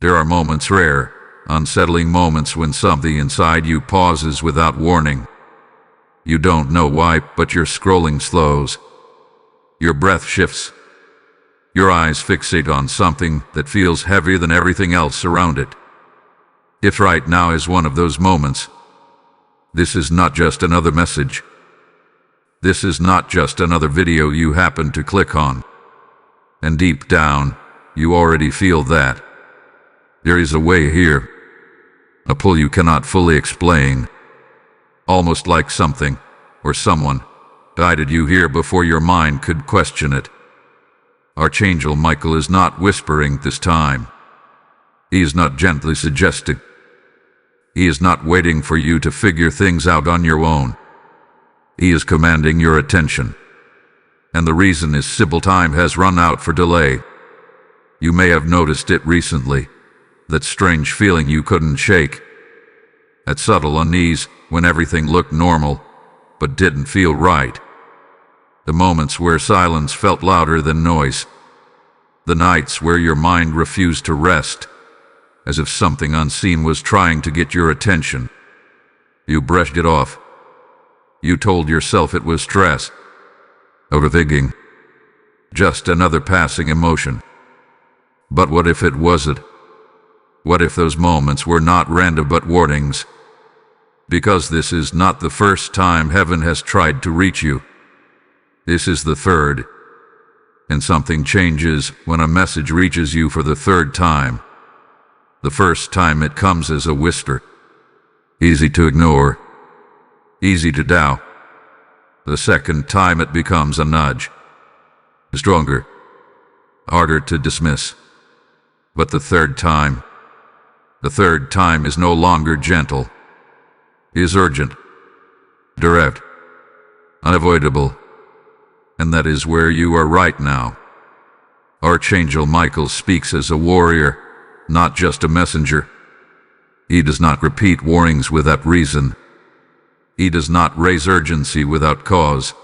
There are moments, rare, unsettling moments, when something inside you pauses without warning. You don't know why, but your scrolling slows. Your breath shifts. Your eyes fixate on something that feels heavier than everything else around it. If right now is one of those moments, this is not just another message. This is not just another video you happen to click on. And deep down, you already feel that. There is a way here. A pull you cannot fully explain. Almost like something, or someone, guided you here before your mind could question it. Archangel Michael is not whispering this time. He is not gently suggesting. He is not waiting for you to figure things out on your own. He is commanding your attention. And the reason is simple: time has run out for delay. You may have noticed it recently. That strange feeling you couldn't shake. That subtle unease when everything looked normal, but didn't feel right. The moments where silence felt louder than noise. The nights where your mind refused to rest, as if something unseen was trying to get your attention. You brushed it off. You told yourself it was stress, overthinking, just another passing emotion. But what if it wasn't? What if those moments were not random but warnings? Because this is not the first time heaven has tried to reach you. This is the third. And something changes when a message reaches you for the third time. The first time it comes as a whisper. Easy to ignore. Easy to doubt. The second time it becomes a nudge. Stronger. Harder to dismiss. But the third time is no longer gentle. Is urgent, direct, unavoidable. And that is where you are right now. Archangel Michael speaks as a warrior, not just a messenger. He does not repeat warnings without reason. He does not raise urgency without cause.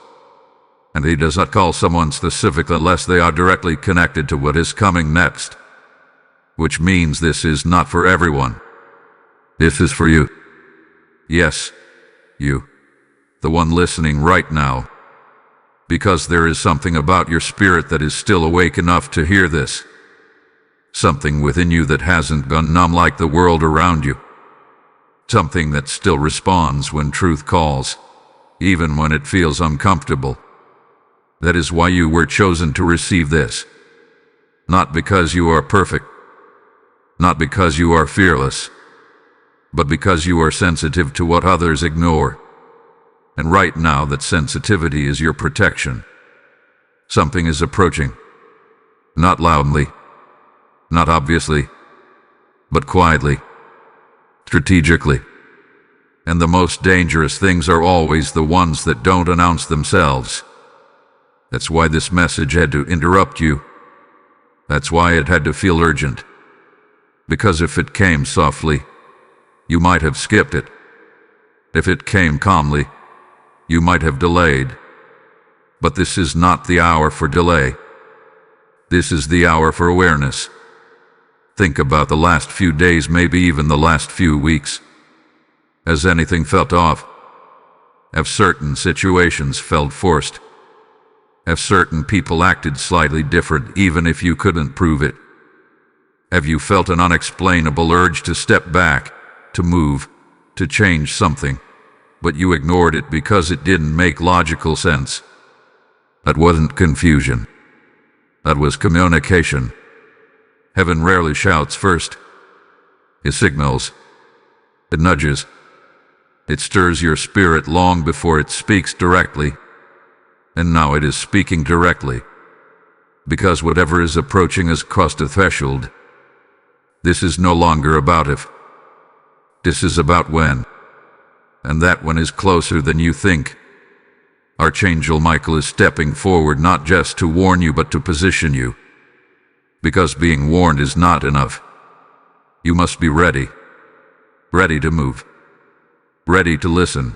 And he does not call someone specific unless they are directly connected to what is coming next. Which means this is not for everyone. This is for you. Yes, you. The one listening right now. Because there is something about your spirit that is still awake enough to hear this. Something within you that hasn't gone numb like the world around you. Something that still responds when truth calls, even when it feels uncomfortable. That is why you were chosen to receive this. Not because you are perfect. Not because you are fearless. But because you are sensitive to what others ignore. And right now that sensitivity is your protection. Something is approaching. Not loudly. Not obviously. But quietly. Strategically. And the most dangerous things are always the ones that don't announce themselves. That's why this message had to interrupt you. That's why it had to feel urgent. Because if it came softly, you might have skipped it. If it came calmly, you might have delayed. But this is not the hour for delay. This is the hour for awareness. Think about the last few days, maybe even the last few weeks. Has anything felt off? Have certain situations felt forced? Have certain people acted slightly different even if you couldn't prove it? Have you felt an unexplainable urge to step back, to move, to change something, but you ignored it because it didn't make logical sense? That wasn't confusion. That was communication. Heaven rarely shouts first. It signals. It nudges. It stirs your spirit long before it speaks directly. And now it is speaking directly. Because whatever is approaching has crossed a threshold. This is no longer about if. This is about when. And that when is closer than you think. Archangel Michael is stepping forward not just to warn you but to position you. Because being warned is not enough. You must be ready. Ready to move. Ready to listen.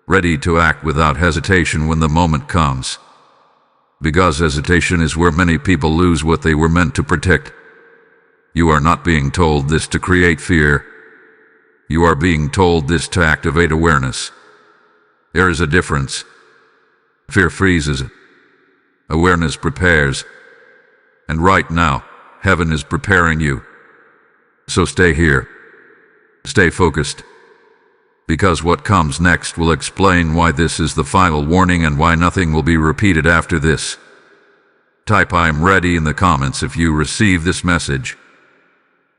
Ready to act without hesitation when the moment comes. Because hesitation is where many people lose what they were meant to protect. You are not being told this to create fear. You are being told this to activate awareness. There is a difference. Fear freezes. Awareness prepares. And right now, heaven is preparing you. So stay here. Stay focused. Because what comes next will explain why this is the final warning and why nothing will be repeated after this. Type "I'm ready" in the comments if you receive this message.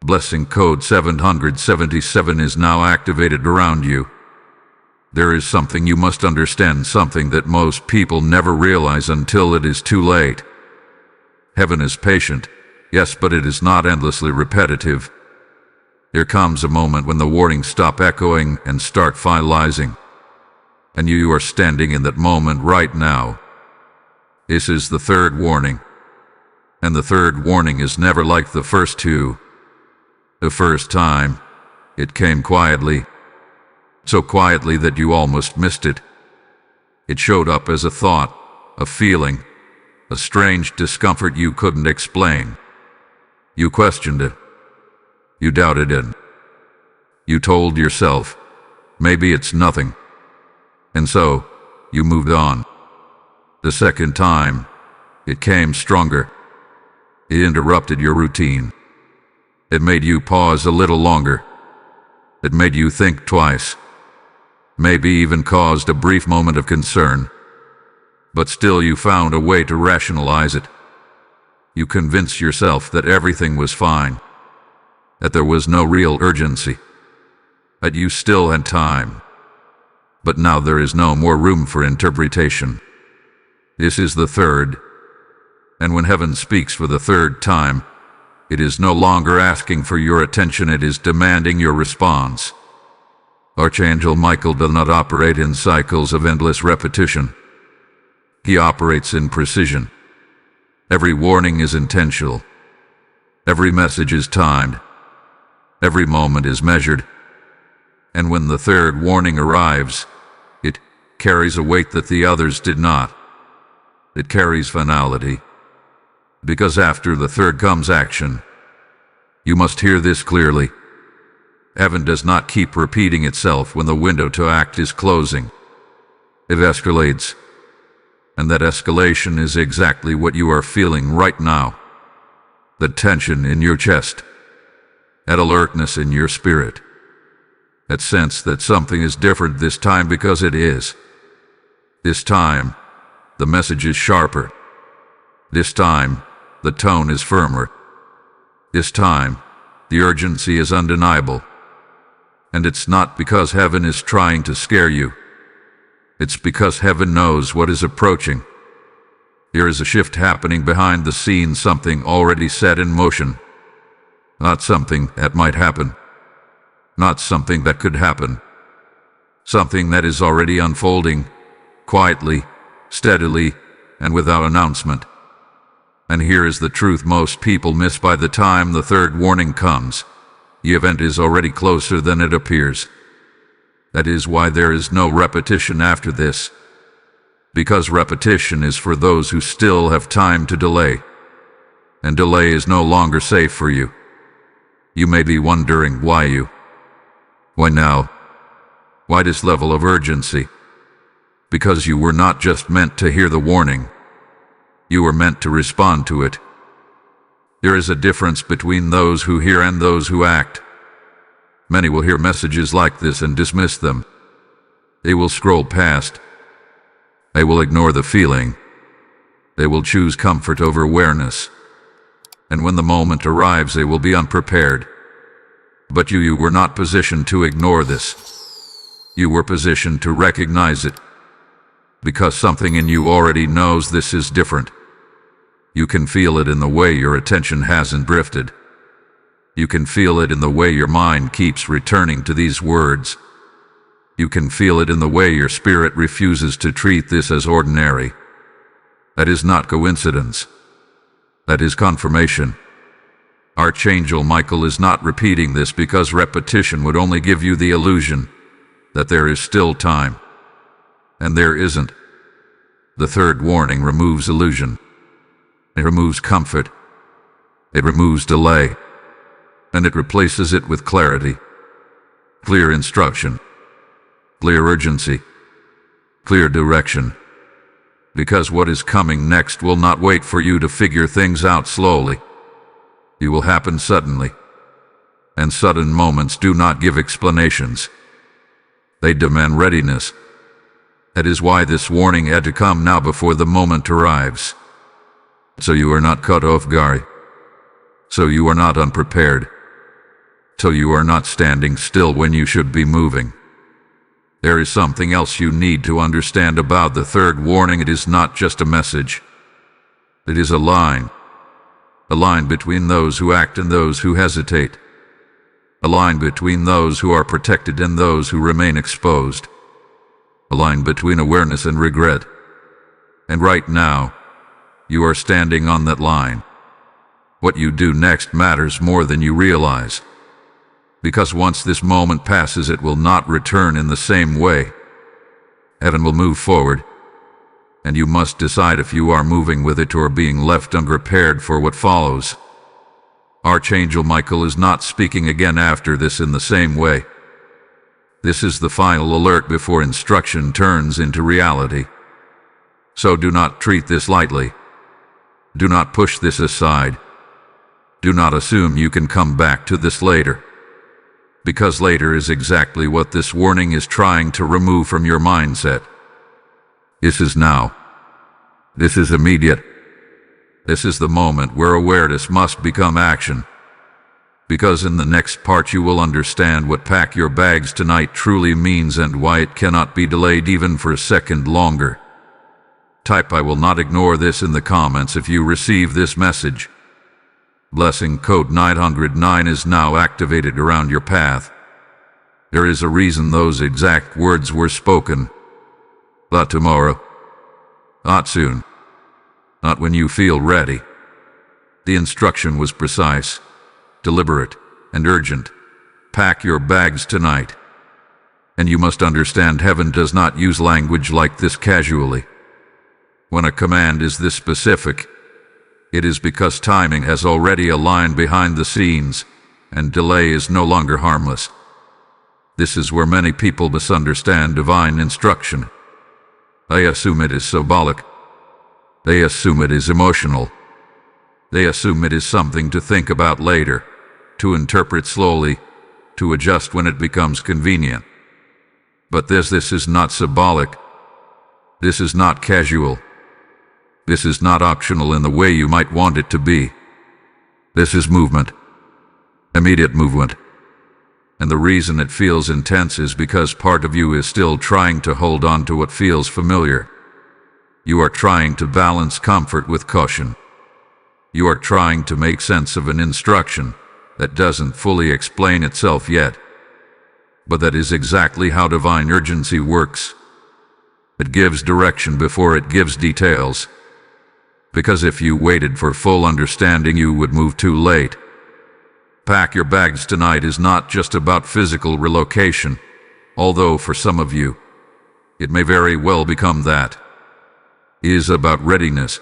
Blessing code 777 is now activated around you. There is something you must understand, something that most people never realize until it is too late. Heaven is patient, yes, but it is not endlessly repetitive. There comes a moment when the warnings stop echoing and start finalizing. And you are standing in that moment right now. This is the third warning. And the third warning is never like the first two. The first time, it came quietly. So quietly that you almost missed it. It showed up as a thought, a feeling, a strange discomfort you couldn't explain. You questioned it. You doubted it. You told yourself, maybe it's nothing. And so, you moved on. The second time, it came stronger. It interrupted your routine. It made you pause a little longer. It made you think twice. Maybe even caused a brief moment of concern. But still you found a way to rationalize it. You convinced yourself that everything was fine. That there was no real urgency. That you still had time. But now there is no more room for interpretation. This is the third. And when heaven speaks for the third time, it is no longer asking for your attention, it is demanding your response. Archangel Michael does not operate in cycles of endless repetition. He operates in precision. Every warning is intentional. Every message is timed. Every moment is measured. And when the third warning arrives, it carries a weight that the others did not. It carries finality. Because after the third comes action. You must hear this clearly. Heaven does not keep repeating itself when the window to act is closing. It escalates. And that escalation is exactly what you are feeling right now. The tension in your chest. That alertness in your spirit. That sense that something is different this time, because it is. This time, the message is sharper. This time, the tone is firmer. This time, the urgency is undeniable. And it's not because heaven is trying to scare you. It's because heaven knows what is approaching. There is a shift happening behind the scenes, something already set in motion. Not something that might happen. Not something that could happen. Something that is already unfolding, quietly, steadily, and without announcement. And here is the truth most people miss: by the time the third warning comes, the event is already closer than it appears. That is why there is no repetition after this. Because repetition is for those who still have time to delay. And delay is no longer safe for you. You may be wondering why Why now? Why this level of urgency? Because you were not just meant to hear the warning. You were meant to respond to it. There is a difference between those who hear and those who act. Many will hear messages like this and dismiss them. They will scroll past. They will ignore the feeling. They will choose comfort over awareness. And when the moment arrives, they will be unprepared. But you were not positioned to ignore this. You were positioned to recognize it. Because something in you already knows this is different. You can feel it in the way your attention hasn't drifted. You can feel it in the way your mind keeps returning to these words. You can feel it in the way your spirit refuses to treat this as ordinary. That is not coincidence. That is confirmation. Archangel Michael is not repeating this because repetition would only give you the illusion that there is still time. And there isn't. The third warning removes illusion. It removes comfort. It removes delay. and it replaces it with clarity, clear instruction, clear urgency, clear direction. Because what is coming next will not wait for you to figure things out slowly. It will happen suddenly. And sudden moments do not give explanations. They demand readiness. That is why this warning had to come now before the moment arrives. So you are not caught off guard. So you are not unprepared. So you are not standing still when you should be moving. There is something else you need to understand about the third warning. It is not just a message. It is a line. A line between those who act and those who hesitate. A line between those who are protected and those who remain exposed. A line between awareness and regret. And right now, you are standing on that line. What you do next matters more than you realize. Because once this moment passes, it will not return in the same way. Heaven will move forward, and you must decide if you are moving with it or being left unprepared for what follows. Archangel Michael is not speaking again after this in the same way. This is the final alert before instruction turns into reality. So do not treat this lightly. Do not push this aside. Do not assume you can come back to this later. Because later is exactly what this warning is trying to remove from your mindset. This is now. This is immediate. This is the moment where awareness must become action. Because in the next part you will understand what pack your bags tonight truly means and why it cannot be delayed even for a second longer. Type "I will not ignore this" in the comments if you receive this message. Blessing code 909 is now activated around your path. There is a reason those exact words were spoken. Not tomorrow. Not soon. Not when you feel ready. The instruction was precise, deliberate, and urgent. Pack your bags tonight. And you must understand, heaven does not use language like this casually. When a command is this specific, it is because timing has already aligned behind the scenes, and delay is no longer harmless. This is where many people misunderstand divine instruction. They assume it is symbolic. They assume it is emotional. They assume it is something to think about later, to interpret slowly, to adjust when it becomes convenient. But this is not symbolic. This is not casual. This is not optional in the way you might want it to be. This is movement. Immediate movement. And the reason it feels intense is because part of you is still trying to hold on to what feels familiar. You are trying to balance comfort with caution. You are trying to make sense of an instruction that doesn't fully explain itself yet. But that is exactly how divine urgency works. It gives direction before it gives details. Because if you waited for full understanding, you would move too late. Pack your bags tonight is not just about physical relocation, although for some of you, it may very well become that. It is about readiness.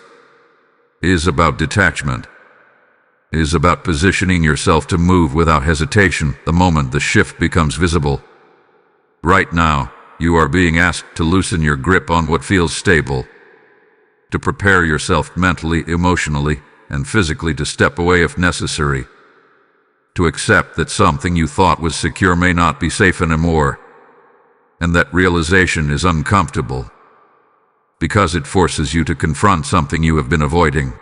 It is about detachment. It is about positioning yourself to move without hesitation the moment the shift becomes visible. Right now, you are being asked to loosen your grip on what feels stable. To prepare yourself mentally, emotionally, and physically to step away if necessary. To accept that something you thought was secure may not be safe anymore. And that realization is uncomfortable. Because it forces you to confront something you have been avoiding.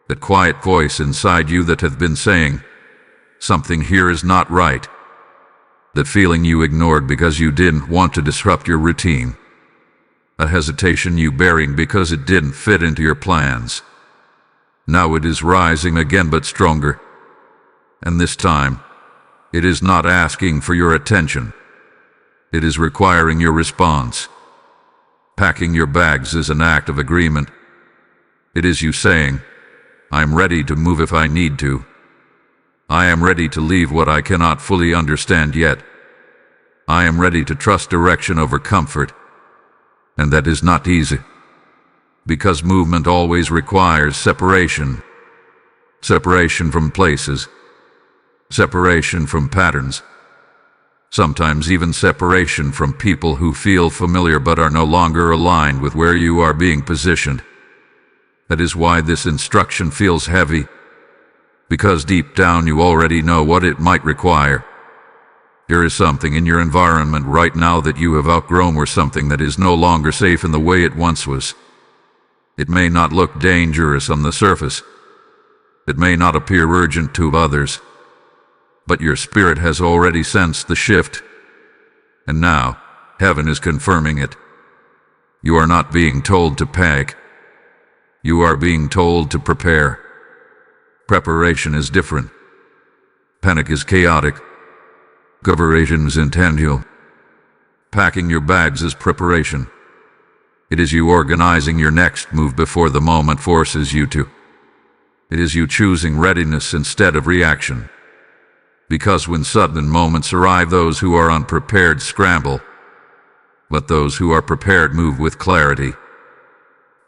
That quiet voice inside you that has been saying, something here is not right. That feeling you ignored because you didn't want to disrupt your routine. A hesitation you buried because it didn't fit into your plans. Now it is rising again, but stronger. And this time, it is not asking for your attention. It is requiring your response. Packing your bags is an act of agreement. It is you saying, I am ready to move if I need to. I am ready to leave what I cannot fully understand yet. I am ready to trust direction over comfort. And that is not easy. Because movement always requires separation. Separation from places. separation from patterns, sometimes even separation from people who feel familiar but are no longer aligned with where you are being positioned. That is why this instruction feels heavy, because deep down you already know what it might require. There is something in your environment right now that you have outgrown, or something that is no longer safe in the way it once was. It may not look dangerous on the surface. It may not appear urgent to others. But your spirit has already sensed the shift. And now, heaven is confirming it. You are not being told to panic. You are being told to prepare. Preparation is different. Panic is chaotic. Preparation is intentional. Packing your bags is preparation. It is you organizing your next move before the moment forces you to. It is you choosing readiness instead of reaction. Because when sudden moments arrive, those who are unprepared scramble, but those who are prepared move with clarity.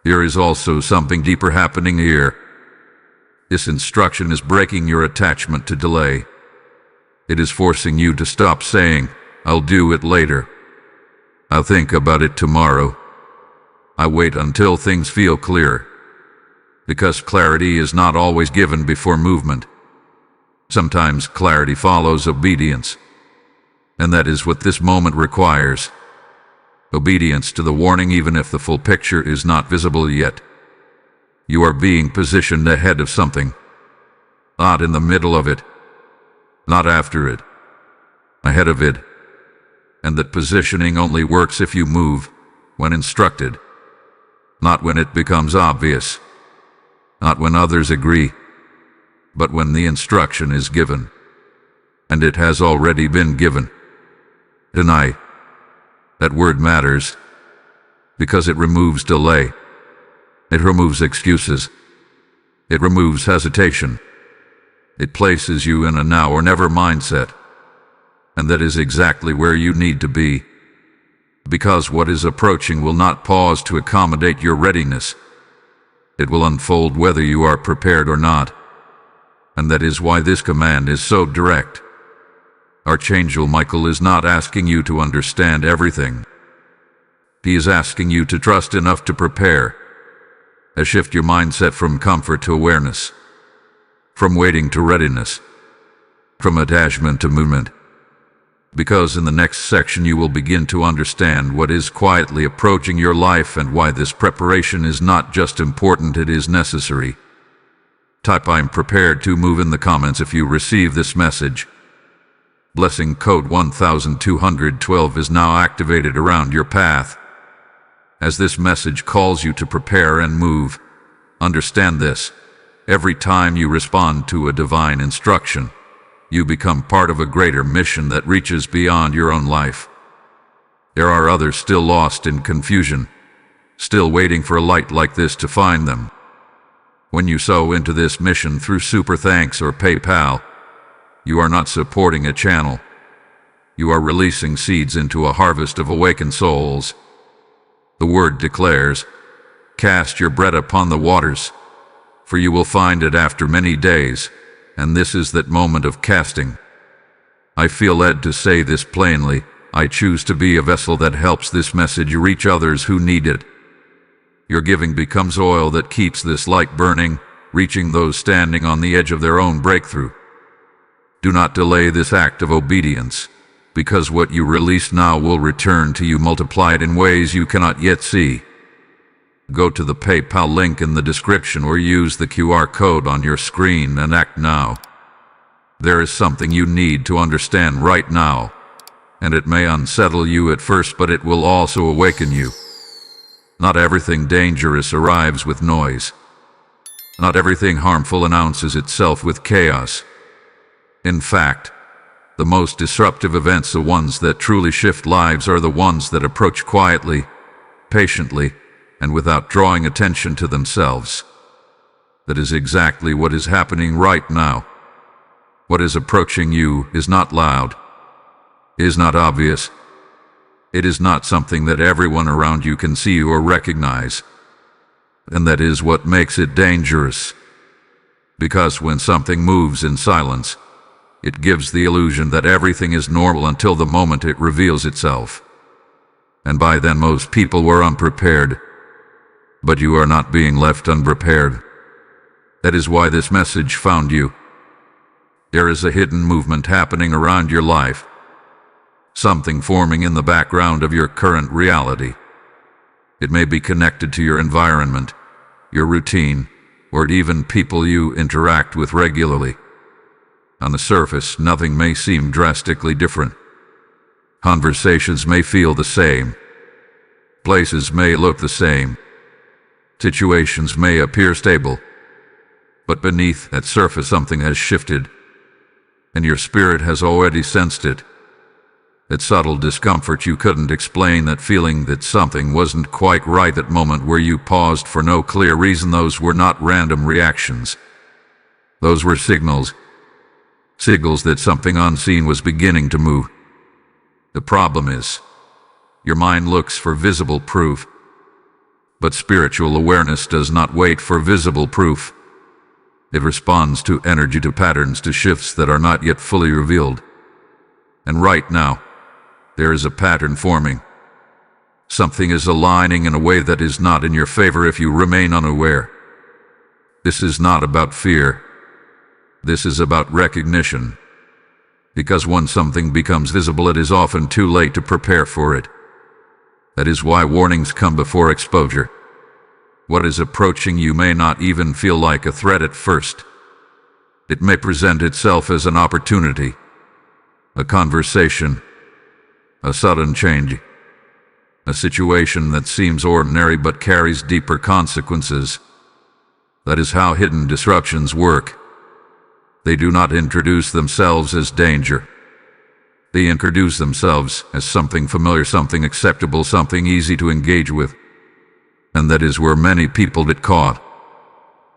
There is also something deeper happening here. This instruction is breaking your attachment to delay. It is forcing you to stop saying, "I'll do it later. I'll think about it tomorrow. I wait until things feel clear." Because clarity is not always given before movement. Sometimes clarity follows obedience. And that is what this moment requires. Obedience to the warning, even if the full picture is not visible yet. You are being positioned ahead of something. Not in the middle of it. Not after it. Ahead of it. And that positioning only works if you move when instructed. Not when it becomes obvious. Not when others agree. But when the instruction is given. And it has already been given. Tonight. That word matters. Because it removes delay. It removes excuses. It removes hesitation. It places you in a now or never mindset. And that is exactly where you need to be. Because what is approaching will not pause to accommodate your readiness. It will unfold whether you are prepared or not. And that is why this command is so direct. Archangel Michael is not asking you to understand everything. He is asking you to trust enough to prepare. To shift your mindset from comfort to awareness. From waiting to readiness. From attachment to movement. Because in the next section you will begin to understand what is quietly approaching your life and why this preparation is not just important, it is necessary. Type "I'm prepared to move" in the comments if you receive this message. Blessing code 1212 is now activated around your path. As this message calls you to prepare and move, understand this. Every time you respond to a divine instruction, you become part of a greater mission that reaches beyond your own life. There are others still lost in confusion, still waiting for a light like this to find them. When you sow into this mission through Super Thanks or PayPal, you are not supporting a channel. You are releasing seeds into a harvest of awakened souls. The word declares, "Cast your bread upon the waters, for you will find it after many days," and this is that moment of casting. I feel led to say this plainly. I choose to be a vessel that helps this message reach others who need it. Your giving becomes oil that keeps this light burning, reaching those standing on the edge of their own breakthrough. Do not delay this act of obedience, because what you release now will return to you multiplied in ways you cannot yet see. Go to the PayPal link in the description or use the QR code on your screen and act now. There is something you need to understand right now, and it may unsettle you at first, but it will also awaken you. Not everything dangerous arrives with noise. Not everything harmful announces itself with chaos. In fact, the most disruptive events, the ones that truly shift lives, are the ones that approach quietly, patiently, and without drawing attention to themselves. That is exactly what is happening right now. What is approaching you is not loud, is not obvious. It is not something that everyone around you can see or recognize. And that is what makes it dangerous. Because when something moves in silence, It gives the illusion that everything is normal until the moment it reveals itself. And by then most people were unprepared. But you are not being left unprepared. That is why this message found you. There is a hidden movement happening around your life. Something forming in the background of your current reality. It may be connected to your environment, your routine, or even people you interact with regularly. On the surface, nothing may seem drastically different. Conversations may feel the same. Places may look the same. Situations may appear stable. But beneath that surface something has shifted, and your spirit has already sensed it. That subtle discomfort you couldn't explain, that feeling that something wasn't quite right, that moment where you paused for no clear reason, those were not random reactions. Those were signals. Signals that something unseen was beginning to move. The problem is, your mind looks for visible proof. But spiritual awareness does not wait for visible proof. It responds to energy, to patterns, to shifts that are not yet fully revealed. And right now, there is a pattern forming. Something is aligning in a way that is not in your favor if you remain unaware. This is not about fear. This is about recognition. Because when something becomes visible, it is often too late to prepare for it. That is why warnings come before exposure. What is approaching you may not even feel like a threat at first. It may present itself as an opportunity, a conversation, a sudden change, a situation that seems ordinary but carries deeper consequences. That is how hidden disruptions work. They do not introduce themselves as danger. They introduce themselves as something familiar, something acceptable, something easy to engage with. And that is where many people get caught.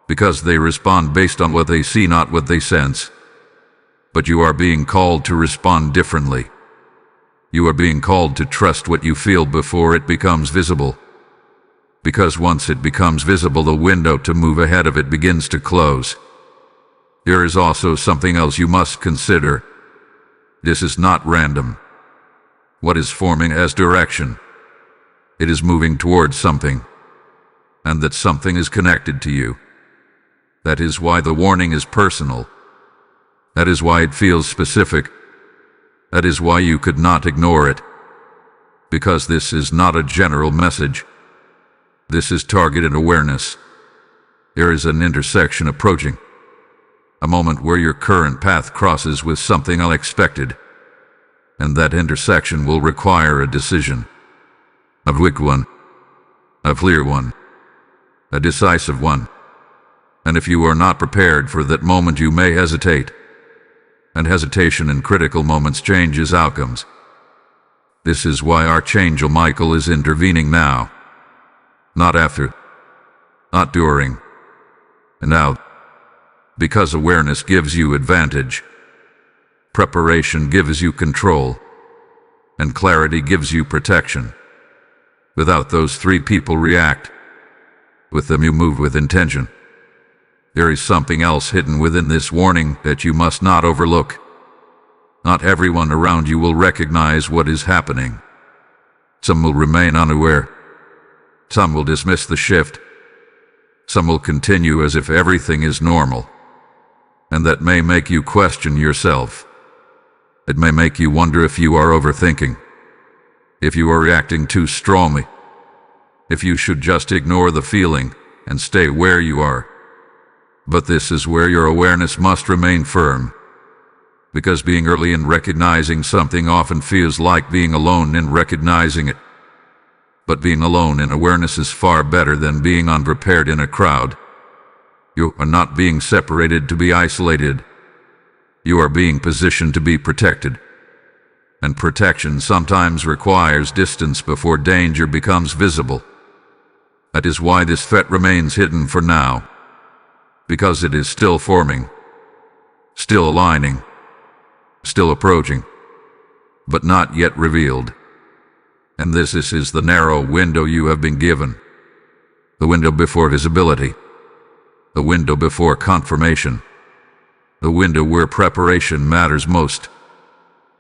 Because they respond based on what they see, not what they sense. But you are being called to respond differently. You are being called to trust what you feel before it becomes visible. Because once it becomes visible, the window to move ahead of it begins to close. There is also something else you must consider. This is not random. What is forming as direction? It is moving towards something. And that something is connected to you. That is why the warning is personal. That is why it feels specific. That is why you could not ignore it. Because this is not a general message. This is targeted awareness. There is an intersection approaching. A moment where your current path crosses with something unexpected. And that intersection will require a decision. A quick one. A clear one. A decisive one. And if you are not prepared for that moment, you may hesitate. And hesitation in critical moments changes outcomes. This is why Archangel Michael is intervening now. Not after. Not during. And now. Because awareness gives you advantage. Preparation gives you control. And clarity gives you protection. Without those three, people react. With them you move with intention. There is something else hidden within this warning that you must not overlook. Not everyone around you will recognize what is happening. Some will remain unaware. Some will dismiss the shift. Some will continue as if everything is normal. And that may make you question yourself. It may make you wonder if you are overthinking. If you are reacting too strongly. If you should just ignore the feeling and stay where you are. But this is where your awareness must remain firm. Because being early in recognizing something often feels like being alone in recognizing it. But being alone in awareness is far better than being unprepared in a crowd. You are not being separated to be isolated. You are being positioned to be protected. And protection sometimes requires distance before danger becomes visible. That is why this threat remains hidden for now. Because it is still forming. Still aligning. Still approaching. But not yet revealed. And this is the narrow window you have been given. The window before visibility. The window before confirmation. the window where preparation matters most.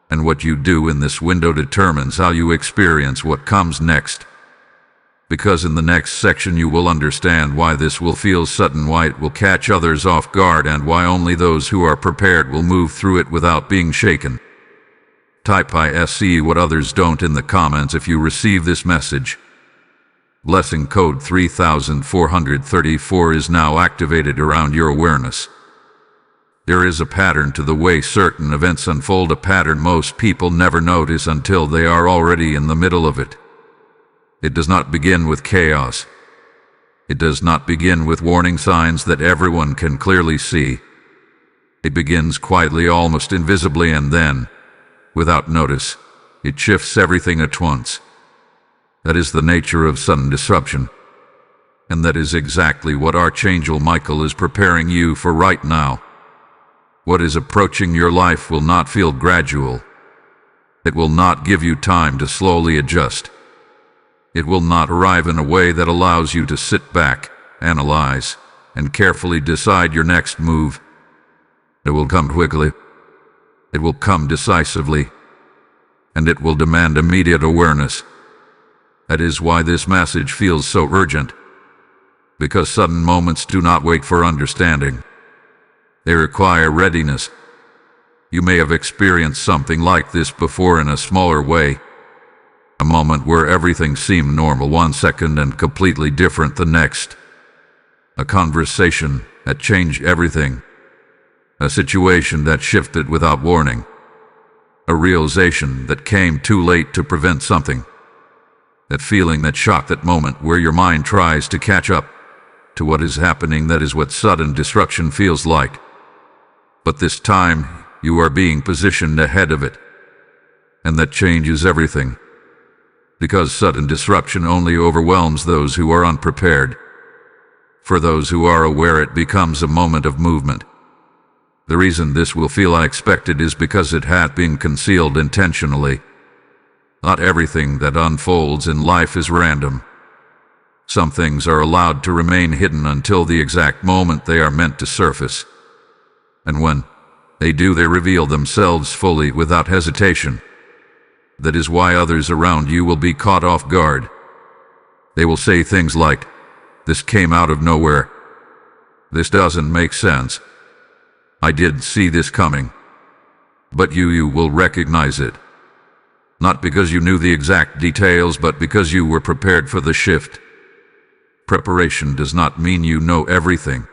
And what you do in this window determines how you experience what comes next. Because in the next section you will understand why this will feel sudden, why it will catch others off guard, and why only those who are prepared will move through it without being shaken. Type ISC what others don't in the comments if you receive this message. Blessing code 3434 is now activated around your awareness. There is a pattern to the way certain events unfold, a pattern most people never notice until they are already in the middle of it. It does not begin with chaos. It does not begin with warning signs that everyone can clearly see. It begins quietly, almost invisibly, and then, without notice, it shifts everything at once. That is the nature of sudden disruption. And that is exactly what Archangel Michael is preparing you for right now. What is approaching your life will not feel gradual. It will not give you time to slowly adjust. It will not arrive in a way that allows you to sit back, analyze, and carefully decide your next move. It will come quickly. It will come decisively. And it will demand immediate awareness. That is why this message feels so urgent. Because sudden moments do not wait for understanding. They require readiness. You may have experienced something like this before in a smaller way. A moment where everything seemed normal one second and completely different the next. A conversation that changed everything. A situation that shifted without warning. A realization that came too late to prevent something. That feeling, that shock, that moment where your mind tries to catch up to what is happening. That is what sudden disruption feels like. But this time, you are being positioned ahead of it. And that changes everything. Because sudden disruption only overwhelms those who are unprepared. For those who are aware, it becomes a moment of movement. The reason this will feel unexpected is because it had been concealed intentionally. Not everything that unfolds in life is random. Some things are allowed to remain hidden until the exact moment they are meant to surface. And when they do, they reveal themselves fully without hesitation. That is why others around you will be caught off guard. They will say things like, "This came out of nowhere. This doesn't make sense. I didn't see this coming." But you will recognize it. Not because you knew the exact details, but because you were prepared for the shift. Preparation does not mean you know everything.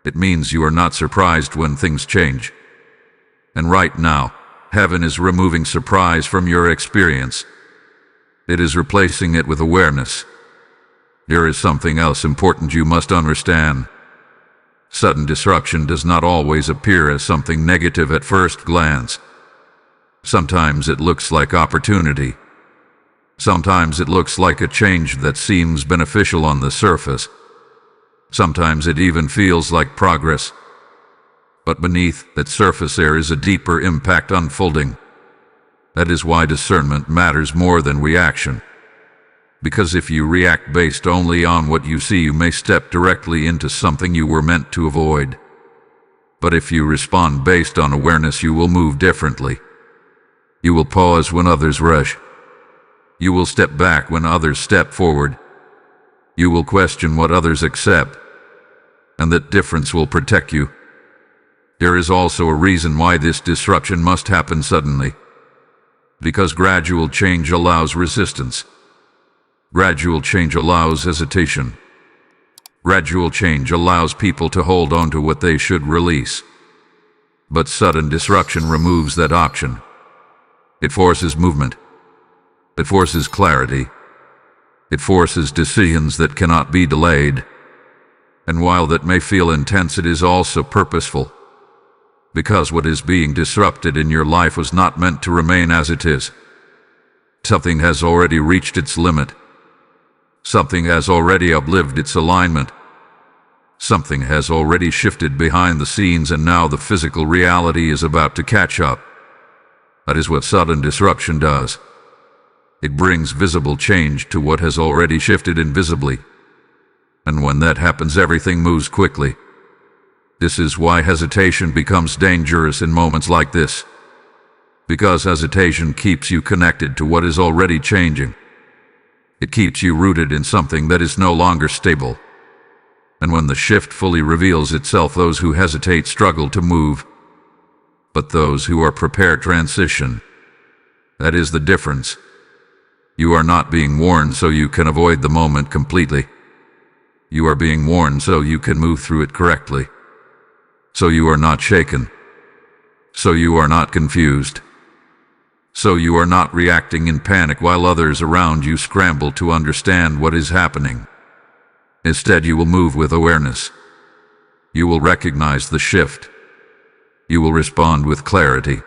It means you are not surprised when things change. And right now, heaven is removing surprise from your experience. It is replacing it with awareness. There is something else important you must understand. Sudden disruption does not always appear as something negative at first glance. Sometimes it looks like opportunity. Sometimes it looks like a change that seems beneficial on the surface. Sometimes it even feels like progress. But beneath that surface there is a deeper impact unfolding. That is why discernment matters more than reaction. Because if you react based only on what you see, you may step directly into something you were meant to avoid. But if you respond based on awareness, you will move differently. You will pause when others rush. You will step back when others step forward. You will question what others accept. And that difference will protect you. There is also a reason why this disruption must happen suddenly. Because gradual change allows resistance. Gradual change allows hesitation. Gradual change allows people to hold on to what they should release. But sudden disruption removes that option. It forces movement. It forces clarity. It forces decisions that cannot be delayed. And while that may feel intense, it is also purposeful. Because what is being disrupted in your life was not meant to remain as it is. Something has already reached its limit. Something has already outlived its alignment. Something has already shifted behind the scenes, and now the physical reality is about to catch up. That is what sudden disruption does. It brings visible change to what has already shifted invisibly. And when that happens, everything moves quickly. This is why hesitation becomes dangerous in moments like this. Because hesitation keeps you connected to what is already changing. It keeps you rooted in something that is no longer stable. And when the shift fully reveals itself, those who hesitate struggle to move. But those who are prepared transition. That is the difference. You are not being warned so you can avoid the moment completely. You are being warned so you can move through it correctly. So you are not shaken. So you are not confused. So you are not reacting in panic while others around you scramble to understand what is happening. Instead, you will move with awareness. You will recognize the shift. You will respond with clarity.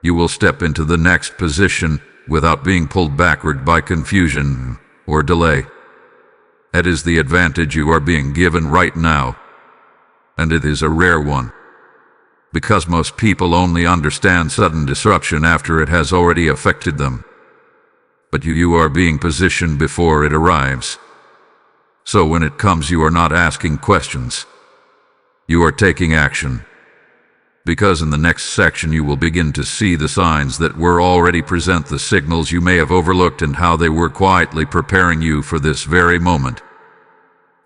You will step into the next position without being pulled backward by confusion or delay. That is the advantage you are being given right now. And it is a rare one. Because most people only understand sudden disruption after it has already affected them. But you are being positioned before it arrives. So when it comes, you are not asking questions. You are taking action. Because in the next section you will begin to see the signs that were already present, the signals you may have overlooked, and how they were quietly preparing you for this very moment.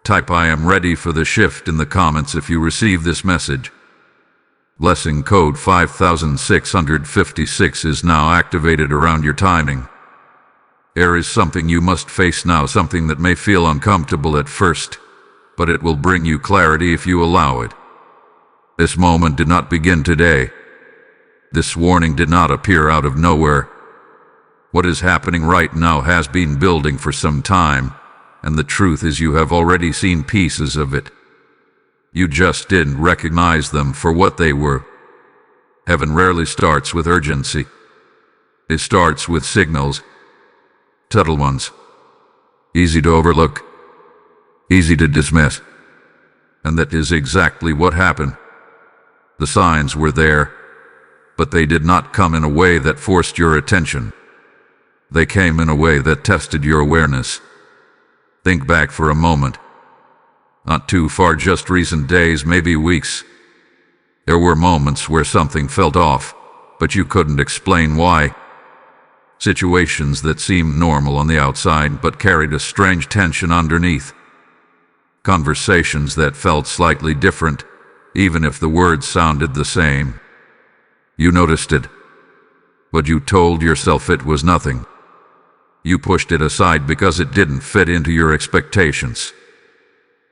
Type "I am ready for the shift" in the comments if you receive this message. Blessing code 5656 is now activated around your timing. There is something you must face now, something that may feel uncomfortable at first, but it will bring you clarity if you allow it. This moment did not begin today. This warning did not appear out of nowhere. What is happening right now has been building for some time, and the truth is you have already seen pieces of it. You just didn't recognize them for what they were. Heaven rarely starts with urgency. It starts with signals. Subtle ones. Easy to overlook. Easy to dismiss. And that is exactly what happened. The signs were there, but they did not come in a way that forced your attention. They came in a way that tested your awareness. Think back for a moment. Not too far, just recent days, maybe weeks. There were moments where something felt off, but you couldn't explain why. Situations that seemed normal on the outside but carried a strange tension underneath. Conversations that felt slightly different, even if the words sounded the same. You noticed it, but you told yourself it was nothing. You pushed it aside because it didn't fit into your expectations.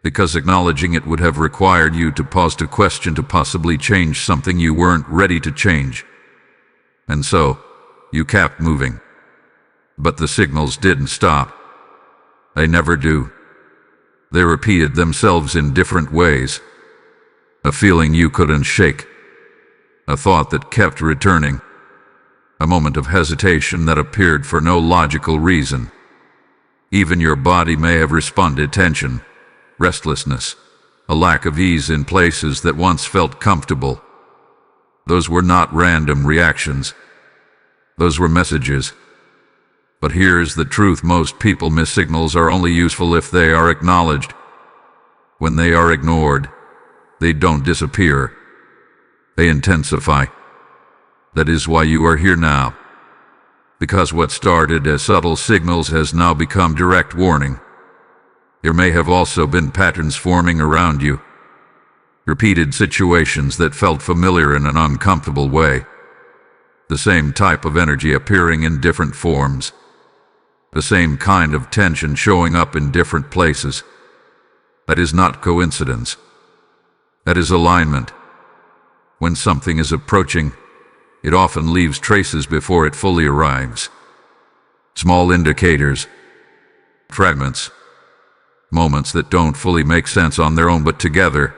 Because acknowledging it would have required you to pause to question, to possibly change something you weren't ready to change. And so, you kept moving. But the signals didn't stop. They never do. They repeated themselves in different ways. A feeling you couldn't shake. A thought that kept returning. A moment of hesitation that appeared for no logical reason. Even your body may have responded. Tension, restlessness, a lack of ease in places that once felt comfortable. Those were not random reactions. Those were messages. But here's the truth: most people miss signals are only useful if they are acknowledged. When they are ignored, they don't disappear. They intensify. That is why you are here now. Because what started as subtle signals has now become direct warning. There may have also been patterns forming around you. Repeated situations that felt familiar in an uncomfortable way. The same type of energy appearing in different forms. The same kind of tension showing up in different places. That is not coincidence. That is alignment. When something is approaching, it often leaves traces before it fully arrives. Small indicators, fragments, moments that don't fully make sense on their own, but together,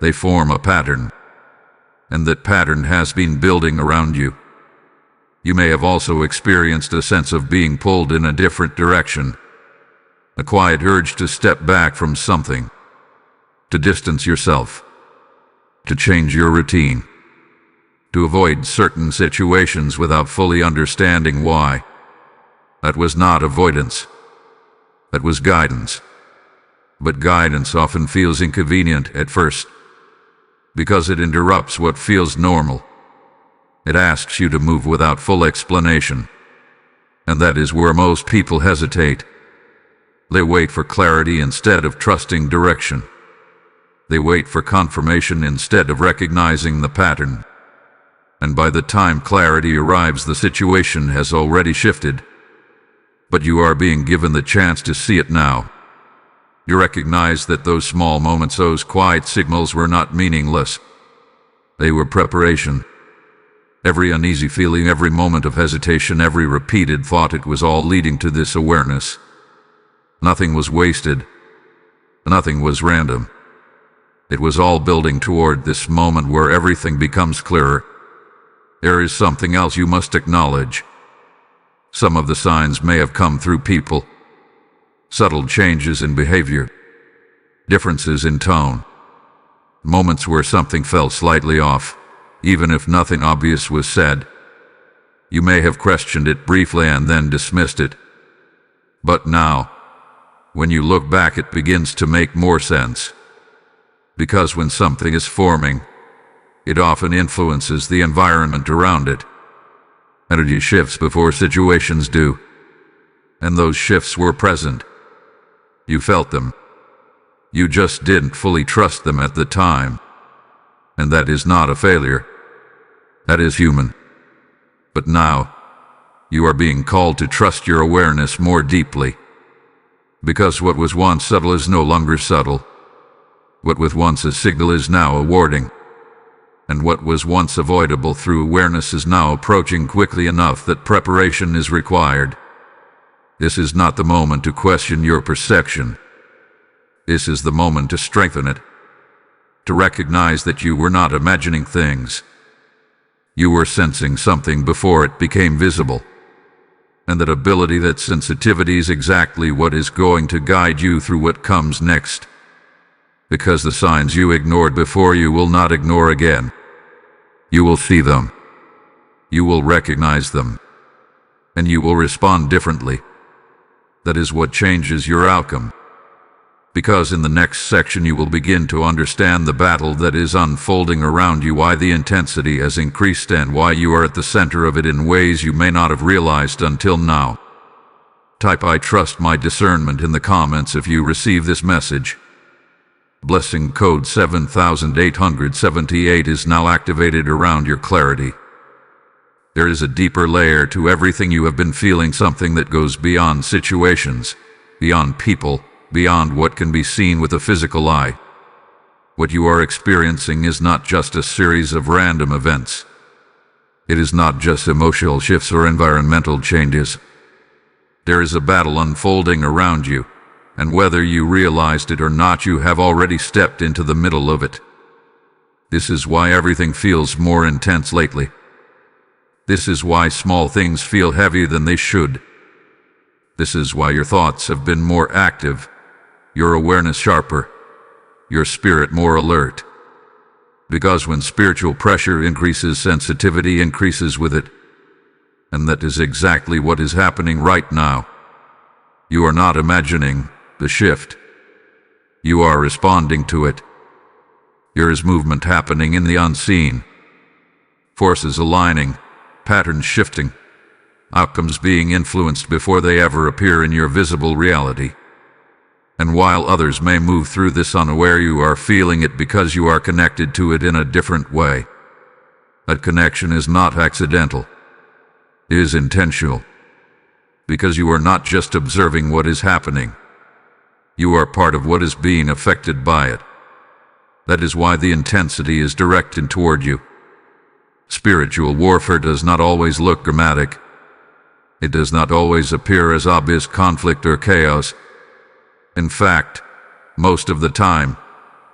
they form a pattern. And that pattern has been building around you. You may have also experienced a sense of being pulled in a different direction. A quiet urge to step back from something. To distance yourself. To change your routine. To avoid certain situations without fully understanding why. That was not avoidance. That was guidance. But guidance often feels inconvenient at first. because it interrupts what feels normal. It asks you to move without full explanation. And that is where most people hesitate. They wait for clarity instead of trusting direction. They wait for confirmation instead of recognizing the pattern. And by the time clarity arrives, the situation has already shifted. But you are being given the chance to see it now. You recognize that those small moments, those quiet signals, were not meaningless. They were preparation. Every uneasy feeling, every moment of hesitation, every repeated thought, it was all leading to this awareness. Nothing was wasted. Nothing was random. It was all building toward this moment where everything becomes clearer. There is something else you must acknowledge. Some of the signs may have come through people. Subtle changes in behavior. Differences in tone. Moments where something felt slightly off, even if nothing obvious was said. You may have questioned it briefly and then dismissed it. But now, when you look back, it begins to make more sense. Because when something is forming, it often influences the environment around it. Energy shifts before situations do. And those shifts were present. You felt them. You just didn't fully trust them at the time. And that is not a failure. That is human. But now, you are being called to trust your awareness more deeply. Because what was once subtle is no longer subtle. What was once a signal is now a warning. And what was once avoidable through awareness is now approaching quickly enough that preparation is required. This is not the moment to question your perception. This is the moment to strengthen it. To recognize that you were not imagining things. You were sensing something before it became visible. And that ability, that sensitivity, is exactly what is going to guide you through what comes next. Because the signs you ignored before, you will not ignore again. You will see them. You will recognize them. And you will respond differently. That is what changes your outcome. Because in the next section you will begin to understand the battle that is unfolding around you, why the intensity has increased, and why you are at the center of it in ways you may not have realized until now. Type "I trust my discernment" in the comments if you receive this message. Blessing code 7878 is now activated around your clarity. There is a deeper layer to everything you have been feeling, something that goes beyond situations, beyond people, beyond what can be seen with the physical eye. What you are experiencing is not just a series of random events. It is not just emotional shifts or environmental changes. There is a battle unfolding around you. And whether you realized it or not, you have already stepped into the middle of it. This is why everything feels more intense lately. This is why small things feel heavier than they should. This is why your thoughts have been more active, your awareness sharper, your spirit more alert. Because when spiritual pressure increases, sensitivity increases with it. And that is exactly what is happening right now. You are not imagining the shift. You are responding to it. There is movement happening in the unseen. Forces aligning, patterns shifting, outcomes being influenced before they ever appear in your visible reality. And while others may move through this unaware, you are feeling it because you are connected to it in a different way. That connection is not accidental. It is intentional. Because you are not just observing what is happening. You are part of what is being affected by it. That is why the intensity is directed toward you. Spiritual warfare does not always look dramatic. It does not always appear as obvious conflict or chaos. In fact, most of the time,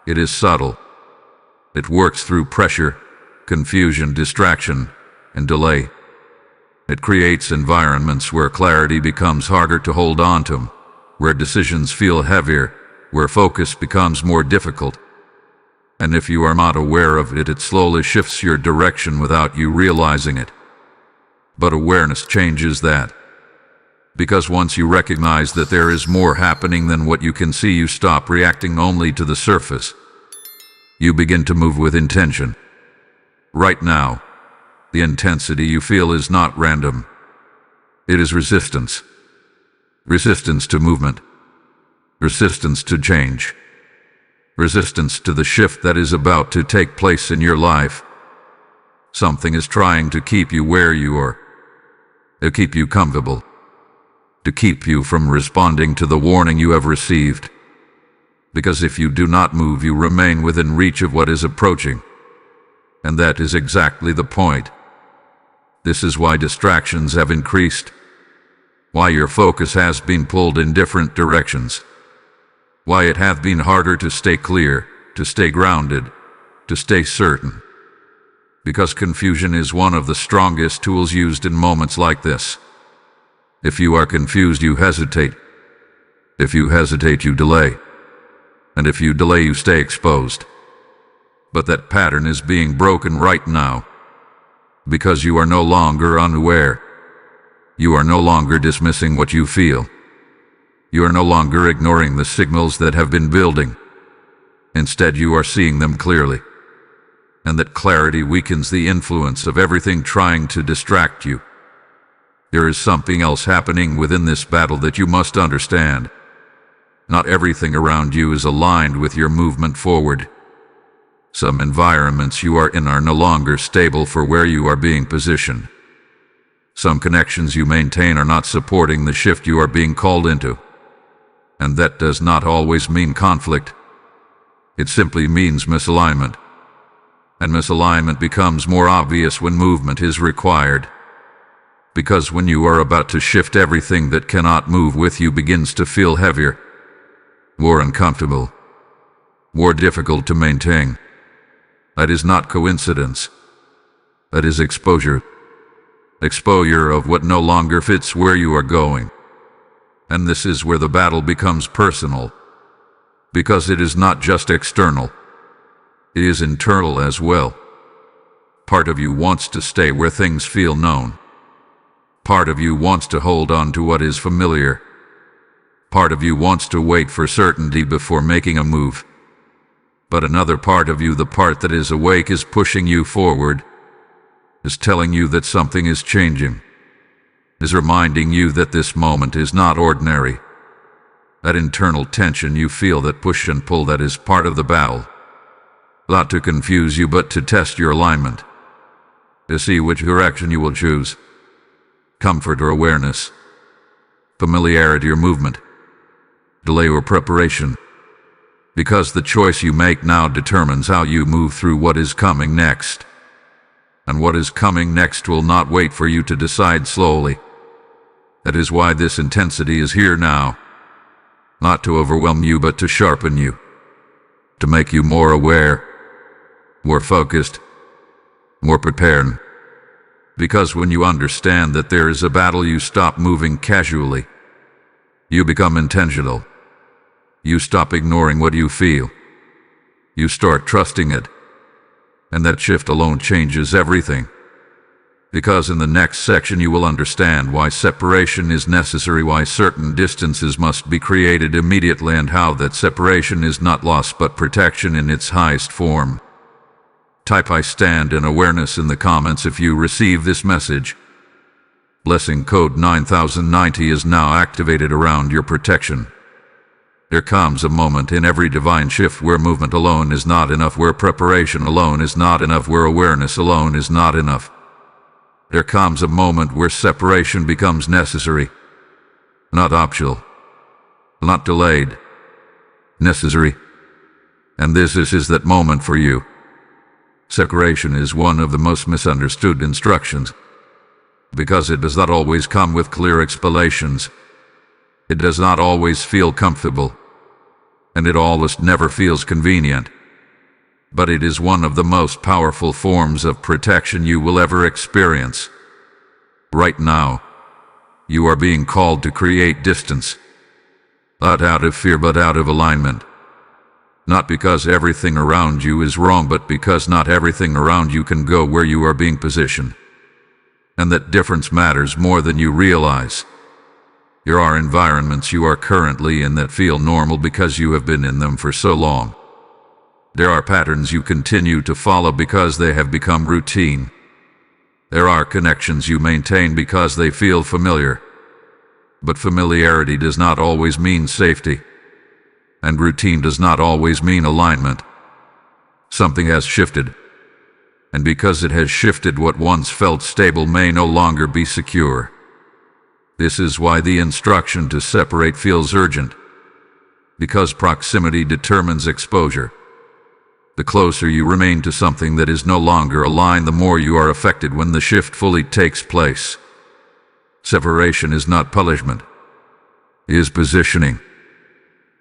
it is subtle. It works through pressure, confusion, distraction, and delay. It creates environments where clarity becomes harder to hold on to, where decisions feel heavier, where focus becomes more difficult. And if you are not aware of it, it slowly shifts your direction without you realizing it. But awareness changes that. Because once you recognize that there is more happening than what you can see, you stop reacting only to the surface. You begin to move with intention. Right now, the intensity you feel is not random. It is resistance. Resistance to movement. Resistance to change. Resistance to the shift that is about to take place in your life. Something is trying to keep you where you are, to keep you comfortable, to keep you from responding to the warning you have received. Because if you do not move, you remain within reach of what is approaching. And that is exactly the point. This is why distractions have increased, why your focus has been pulled in different directions, why it hath been harder to stay clear, to stay grounded, to stay certain. Because confusion is one of the strongest tools used in moments like this. If you are confused, you hesitate. If you hesitate, you delay. And if you delay, you stay exposed. But that pattern is being broken right now, because you are no longer unaware. You are no longer dismissing what you feel. You are no longer ignoring the signals that have been building. Instead, you are seeing them clearly. And that clarity weakens the influence of everything trying to distract you. There is something else happening within this battle that you must understand. Not everything around you is aligned with your movement forward. Some environments you are in are no longer stable for where you are being positioned. Some connections you maintain are not supporting the shift you are being called into. And that does not always mean conflict. It simply means misalignment. And misalignment becomes more obvious when movement is required. Because when you are about to shift, everything that cannot move with you begins to feel heavier, more uncomfortable, more difficult to maintain. That is not coincidence. That is exposure. Exposure of what no longer fits where you are going. And this is where the battle becomes personal. Because it is not just external. It is internal as well. Part of you wants to stay where things feel known. Part of you wants to hold on to what is familiar. Part of you wants to wait for certainty before making a move. But another part of you, the part that is awake, is pushing you forward, is telling you that something is changing, is reminding you that this moment is not ordinary. That internal tension you feel, that push and pull, that is part of the battle. Not to confuse you, but to test your alignment, to see which direction you will choose. Comfort or awareness, familiarity or movement, delay or preparation. Because the choice you make now determines how you move through what is coming next. And what is coming next will not wait for you to decide slowly. That is why this intensity is here now. Not to overwhelm you, but to sharpen you. To make you more aware, more focused, more prepared. Because when you understand that there is a battle, you stop moving casually. You become intentional. You stop ignoring what you feel. You start trusting it. And that shift alone changes everything. Because in the next section you will understand why separation is necessary, why certain distances must be created immediately, and how that separation is not loss but protection in its highest form. Type "I stand in awareness" in the comments if you receive this message. Blessing code 9090 is now activated around your protection. There comes a moment in every divine shift where movement alone is not enough, where preparation alone is not enough, where awareness alone is not enough. There comes a moment where separation becomes necessary, not optional, not delayed, necessary. And this is that moment for you. Separation is one of the most misunderstood instructions, because it does not always come with clear explanations. It does not always feel comfortable, and it almost never feels convenient. But it is one of the most powerful forms of protection you will ever experience. Right now, you are being called to create distance, not out of fear but out of alignment. Not because everything around you is wrong, but because not everything around you can go where you are being positioned. And that difference matters more than you realize. There are environments you are currently in that feel normal because you have been in them for so long. There are patterns you continue to follow because they have become routine. There are connections you maintain because they feel familiar. But familiarity does not always mean safety, and routine does not always mean alignment. Something has shifted, and because it has shifted, what once felt stable may no longer be secure. This is why the instruction to separate feels urgent, because proximity determines exposure. The closer you remain to something that is no longer aligned, the more you are affected when the shift fully takes place. Separation is not punishment. It is positioning.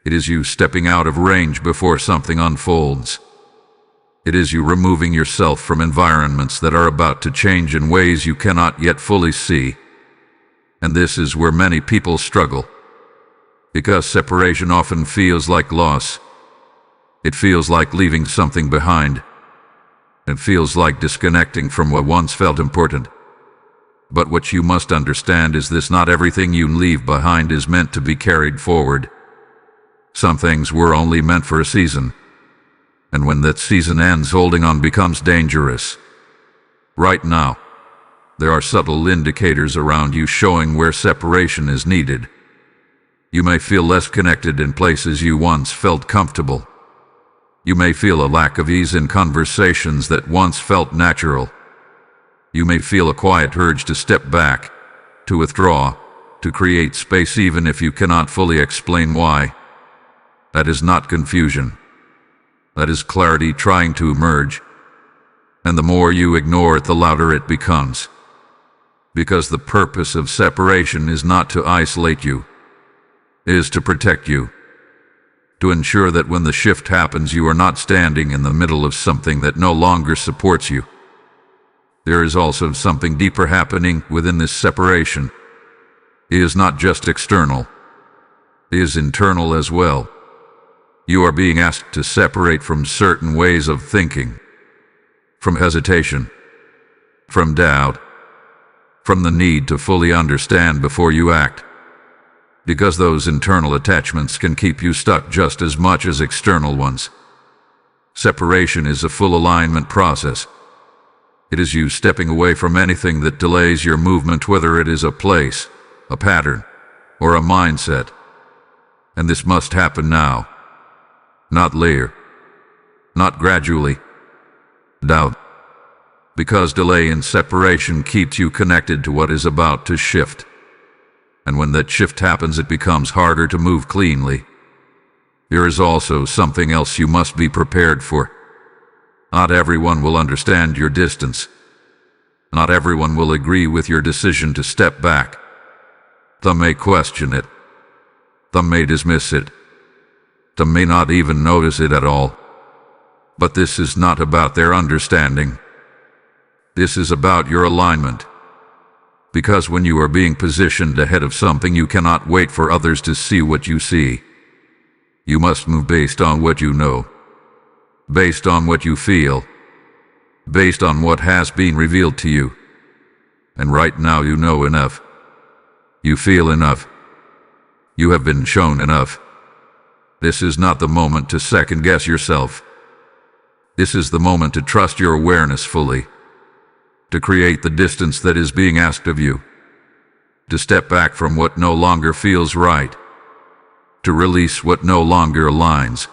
It is you stepping out of range before something unfolds. It is you removing yourself from environments that are about to change in ways you cannot yet fully see. And this is where many people struggle, because separation often feels like loss. It feels like leaving something behind. It feels like disconnecting from what once felt important. But what you must understand is this: not everything you leave behind is meant to be carried forward. Some things were only meant for a season. And when that season ends, holding on becomes dangerous. Right now, there are subtle indicators around you showing where separation is needed. You may feel less connected in places you once felt comfortable. You may feel a lack of ease in conversations that once felt natural. You may feel a quiet urge to step back, to withdraw, to create space even if you cannot fully explain why. That is not confusion. That is clarity trying to emerge. And the more you ignore it, the louder it becomes. Because the purpose of separation is not to isolate you. It is to protect you. To ensure that when the shift happens, you are not standing in the middle of something that no longer supports you. There is also something deeper happening within this separation. It is not just external. It is internal as well. You are being asked to separate from certain ways of thinking, from hesitation, from doubt, from the need to fully understand before you act. Because those internal attachments can keep you stuck just as much as external ones. Separation is a full alignment process. It is you stepping away from anything that delays your movement, whether it is a place, a pattern, or a mindset. And this must happen now. Not later. Not gradually. Doubt. Because delay in separation keeps you connected to what is about to shift. And when that shift happens, it becomes harder to move cleanly. There is also something else you must be prepared for. Not everyone will understand your distance. Not everyone will agree with your decision to step back. Some may question it. Some may dismiss it. Some may not even notice it at all. But this is not about their understanding. This is about your alignment. Because when you are being positioned ahead of something, you cannot wait for others to see what you see. You must move based on what you know, based on what you feel, based on what has been revealed to you. And right now you know enough. You feel enough. You have been shown enough. This is not the moment to second-guess yourself. This is the moment to trust your awareness fully. To create the distance that is being asked of you. To step back from what no longer feels right. To release what no longer aligns.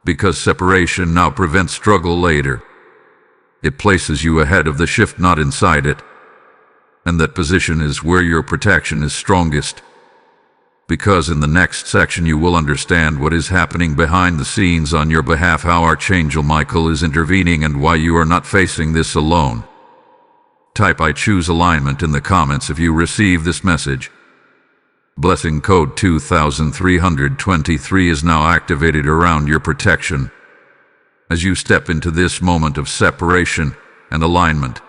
Because separation now prevents struggle later. It places you ahead of the shift, not inside it. And that position is where your protection is strongest. Because in the next section you will understand what is happening behind the scenes on your behalf, how Archangel Michael is intervening, and why you are not facing this alone. Type "I choose alignment" in the comments if you receive this message. Blessing code 2323 is now activated around your protection. As you step into this moment of separation and alignment,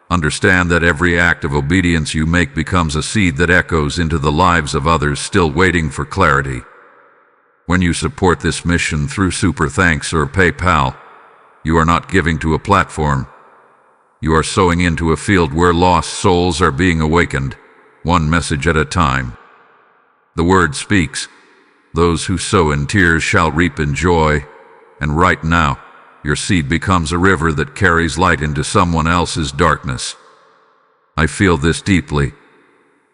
understand that every act of obedience you make becomes a seed that echoes into the lives of others still waiting for clarity. When you support this mission through Super Thanks or PayPal, you are not giving to a platform. You are sowing into a field where lost souls are being awakened, one message at a time. The word speaks. Those who sow in tears shall reap in joy. and right now, your seed becomes a river that carries light into someone else's darkness. I feel this deeply.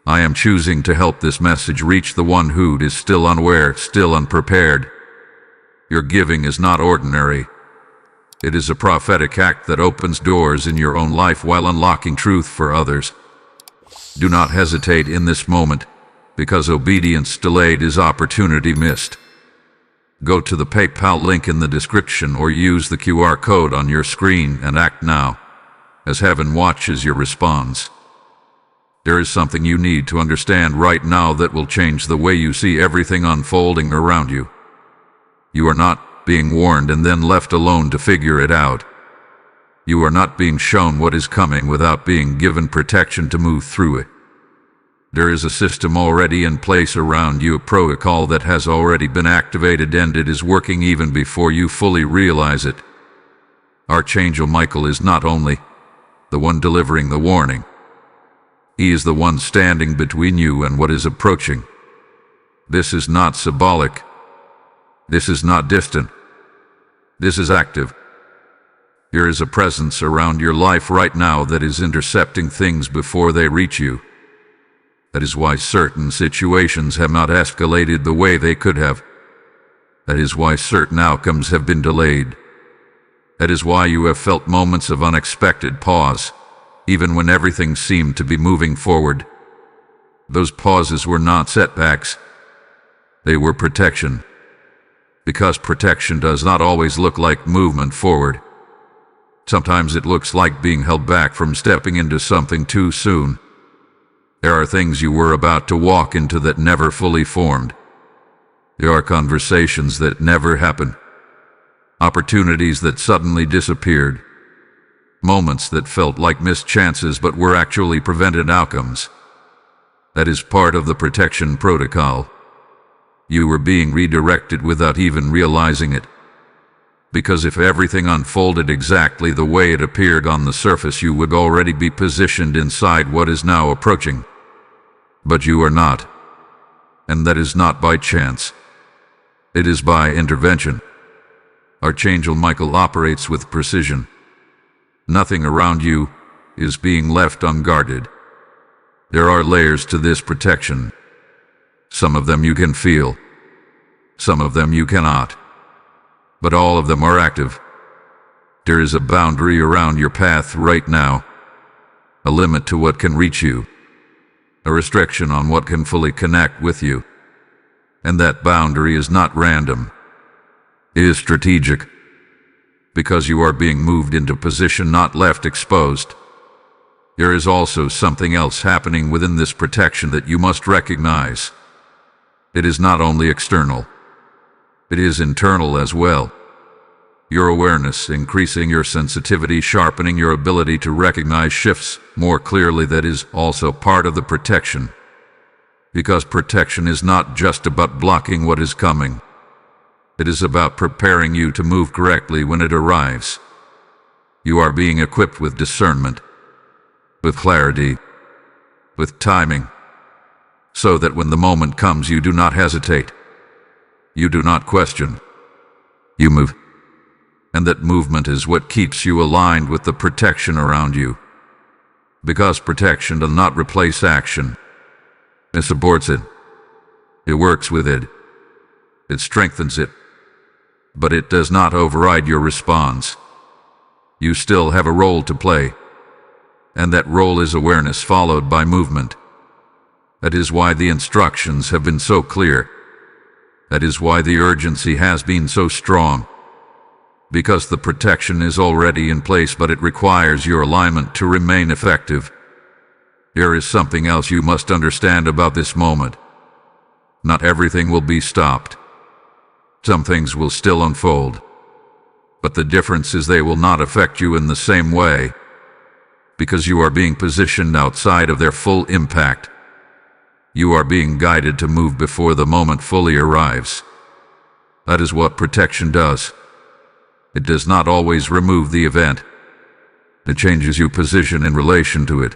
I am choosing to help this message reach the one who is still unaware, still unprepared. Your giving is not ordinary. It is a prophetic act that opens doors in your own life while unlocking truth for others. Do not hesitate in this moment, because obedience delayed is opportunity missed. Go to the PayPal link in the description or use the QR code on your screen and act now, as heaven watches your response. There is something you need to understand right now that will change the way you see everything unfolding around you. You are not being warned and then left alone to figure it out. You are not being shown what is coming without being given protection to move through it. There is a system already in place around you, a protocol that has already been activated, and it is working even before you fully realize it. Archangel Michael is not only the one delivering the warning, he is the one standing between you and what is approaching. This is not symbolic. This is not distant. This is active. There is a presence around your life right now that is intercepting things before they reach you. That is why certain situations have not escalated the way they could have. That is why certain outcomes have been delayed. That is why you have felt moments of unexpected pause, even when everything seemed to be moving forward. Those pauses were not setbacks. They were protection. Because protection does not always look like movement forward. Sometimes it looks like being held back from stepping into something too soon. There are things you were about to walk into that never fully formed. There are conversations that never happened. Opportunities that suddenly disappeared. Moments that felt like missed chances but were actually prevented outcomes. That is part of the protection protocol. You were being redirected without even realizing it. Because if everything unfolded exactly the way it appeared on the surface, you would already be positioned inside what is now approaching. But you are not. And that is not by chance. It is by intervention. Archangel Michael operates with precision. Nothing around you is being left unguarded. There are layers to this protection. Some of them you can feel. Some of them you cannot. But all of them are active. There is a boundary around your path right now. A limit to what can reach you. A restriction on what can fully connect with you. And that boundary is not random. It is strategic. Because you are being moved into position, not left exposed. There is also something else happening within this protection that you must recognize. It is not only external. It is internal as well. Your awareness, increasing your sensitivity, sharpening your ability to recognize shifts more clearly, that is also part of the protection. Because protection is not just about blocking what is coming. It is about preparing you to move correctly when it arrives. You are being equipped with discernment, with clarity, with timing, so that when the moment comes you do not hesitate. You do not question. You move. And that movement is what keeps you aligned with the protection around you. Because protection does not replace action. It supports it. It works with it. It strengthens it. But it does not override your response. You still have a role to play. And that role is awareness followed by movement. That is why the instructions have been so clear. That is why the urgency has been so strong. Because the protection is already in place, but it requires your alignment to remain effective. There is something else you must understand about this moment. Not everything will be stopped. Some things will still unfold. But the difference is they will not affect you in the same way. Because you are being positioned outside of their full impact. You are being guided to move before the moment fully arrives. That is what protection does. It does not always remove the event. It changes your position in relation to it.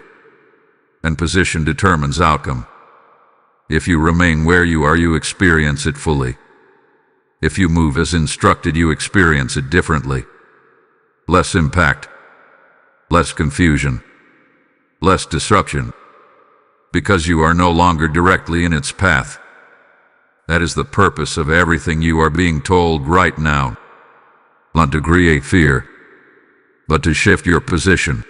And position determines outcome. If you remain where you are, you experience it fully. If you move as instructed, you experience it differently. Less impact, less confusion, less disruption, because you are no longer directly in its path. That is the purpose of everything you are being told right now. Not to create fear, but to shift your position,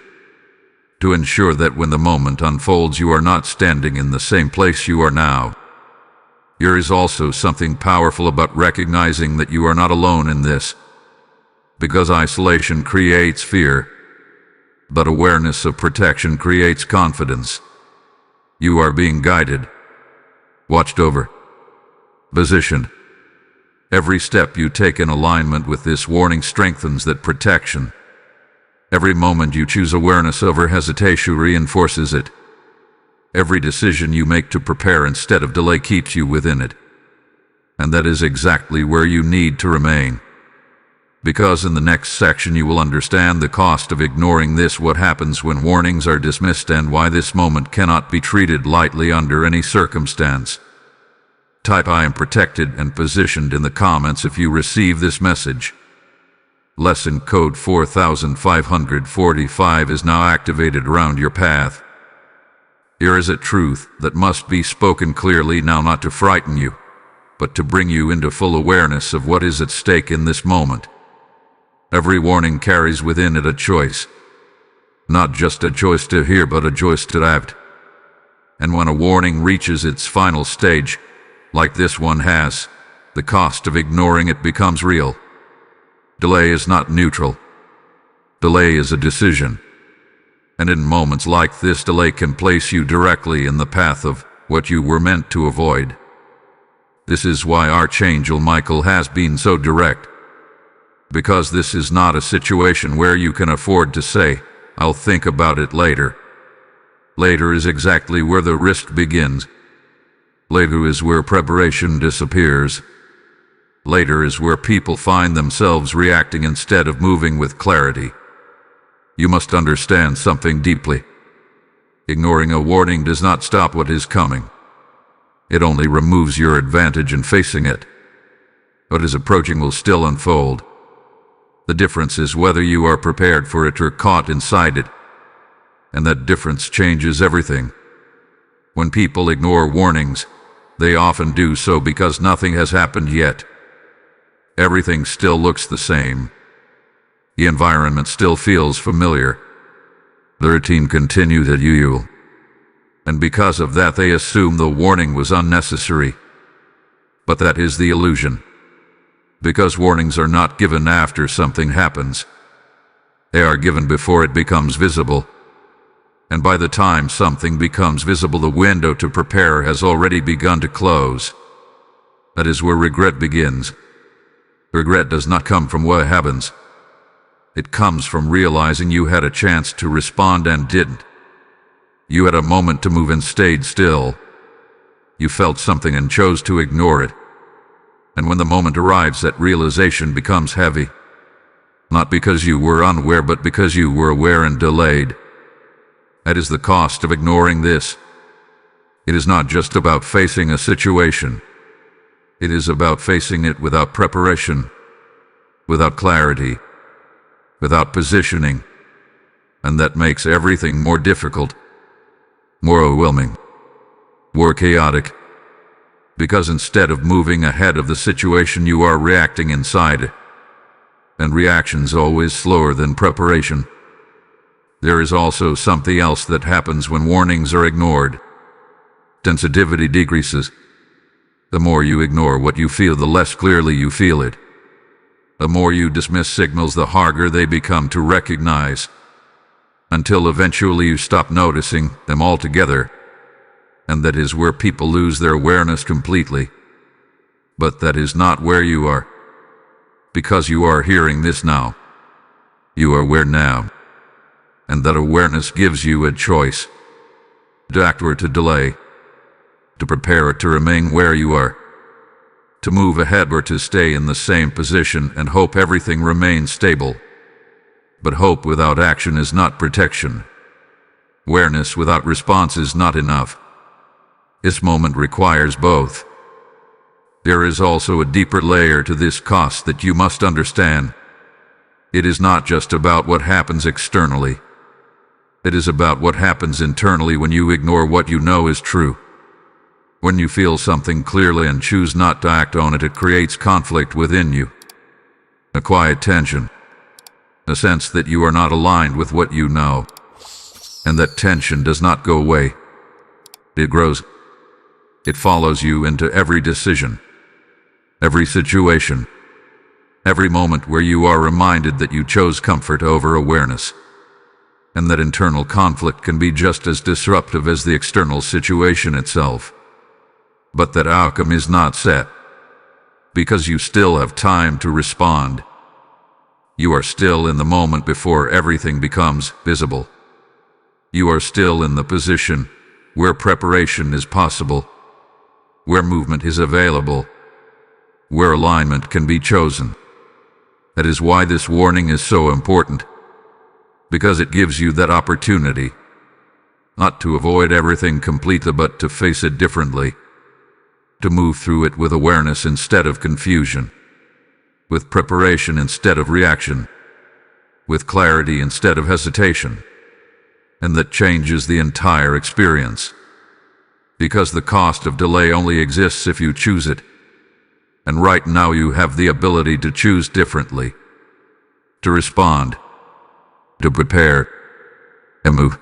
to ensure that when the moment unfolds, you are not standing in the same place you are now. There is also something powerful about recognizing that you are not alone in this, because isolation creates fear, but awareness of protection creates confidence. You are being guided, watched over, positioned. Every step you take in alignment with this warning strengthens that protection. Every moment you choose awareness over hesitation reinforces it. Every decision you make to prepare instead of delay keeps you within it. And that is exactly where you need to remain. Because in the next section you will understand the cost of ignoring this, what happens when warnings are dismissed, and why this moment cannot be treated lightly under any circumstance. Type "I am protected" and positioned in the comments if you receive this message. Lesson code 4545 is now activated around your path. Here is a truth that must be spoken clearly now, not to frighten you, but to bring you into full awareness of what is at stake in this moment. Every warning carries within it a choice. Not just a choice to hear, but a choice to act. And when a warning reaches its final stage, like this one has, the cost of ignoring it becomes real. Delay is not neutral. Delay is a decision. And in moments like this, delay can place you directly in the path of what you were meant to avoid. This is why Archangel Michael has been so direct. Because this is not a situation where you can afford to say, "I'll think about it later." Later is exactly where the risk begins. Later is where preparation disappears. Later is where people find themselves reacting instead of moving with clarity. You must understand something deeply. Ignoring a warning does not stop what is coming. It only removes your advantage in facing it. What is approaching will still unfold. The difference is whether you are prepared for it or caught inside it. And that difference changes everything. When people ignore warnings, they often do so because nothing has happened yet. Everything still looks the same. The environment still feels familiar. The routine continues as usual. And because of that, they assume the warning was unnecessary. But that is the illusion. Because warnings are not given after something happens. They are given before it becomes visible. And by the time something becomes visible, the window to prepare has already begun to close. That is where regret begins. Regret does not come from what happens. It comes from realizing you had a chance to respond and didn't. You had a moment to move and stayed still. You felt something and chose to ignore it. And when the moment arrives, that realization becomes heavy. Not because you were unaware, but because you were aware and delayed. That is the cost of ignoring this. It is not just about facing a situation. It is about facing it without preparation, without clarity, without positioning. And that makes everything more difficult, more overwhelming, more chaotic. Because instead of moving ahead of the situation, you are reacting inside. And reaction's always slower than preparation. There is also something else that happens when warnings are ignored. Sensitivity decreases. The more you ignore what you feel, the less clearly you feel it. The more you dismiss signals, the harder they become to recognize. Until eventually you stop noticing them altogether. And that is where people lose their awareness completely. But that is not where you are. Because you are hearing this now. You are aware now. And that awareness gives you a choice. To act or to delay. To prepare or to remain where you are. To move ahead or to stay in the same position and hope everything remains stable. But hope without action is not protection. Awareness without response is not enough. This moment requires both. There is also a deeper layer to this cost that you must understand. It is not just about what happens externally. It is about what happens internally when you ignore what you know is true. When you feel something clearly and choose not to act on it, it creates conflict within you. A quiet tension. A sense that you are not aligned with what you know. And that tension does not go away. It grows. It follows you into every decision, every situation, every moment where you are reminded that you chose comfort over awareness, and that internal conflict can be just as disruptive as the external situation itself. But that outcome is not set, because you still have time to respond. You are still in the moment before everything becomes visible. You are still in the position where preparation is possible, where movement is available, where alignment can be chosen. That is why this warning is so important, because it gives you that opportunity, not to avoid everything completely, but to face it differently, to move through it with awareness instead of confusion, with preparation instead of reaction, with clarity instead of hesitation. And that changes the entire experience, because the cost of delay only exists if you choose it. And right now you have the ability to choose differently, to respond, to prepare, and move.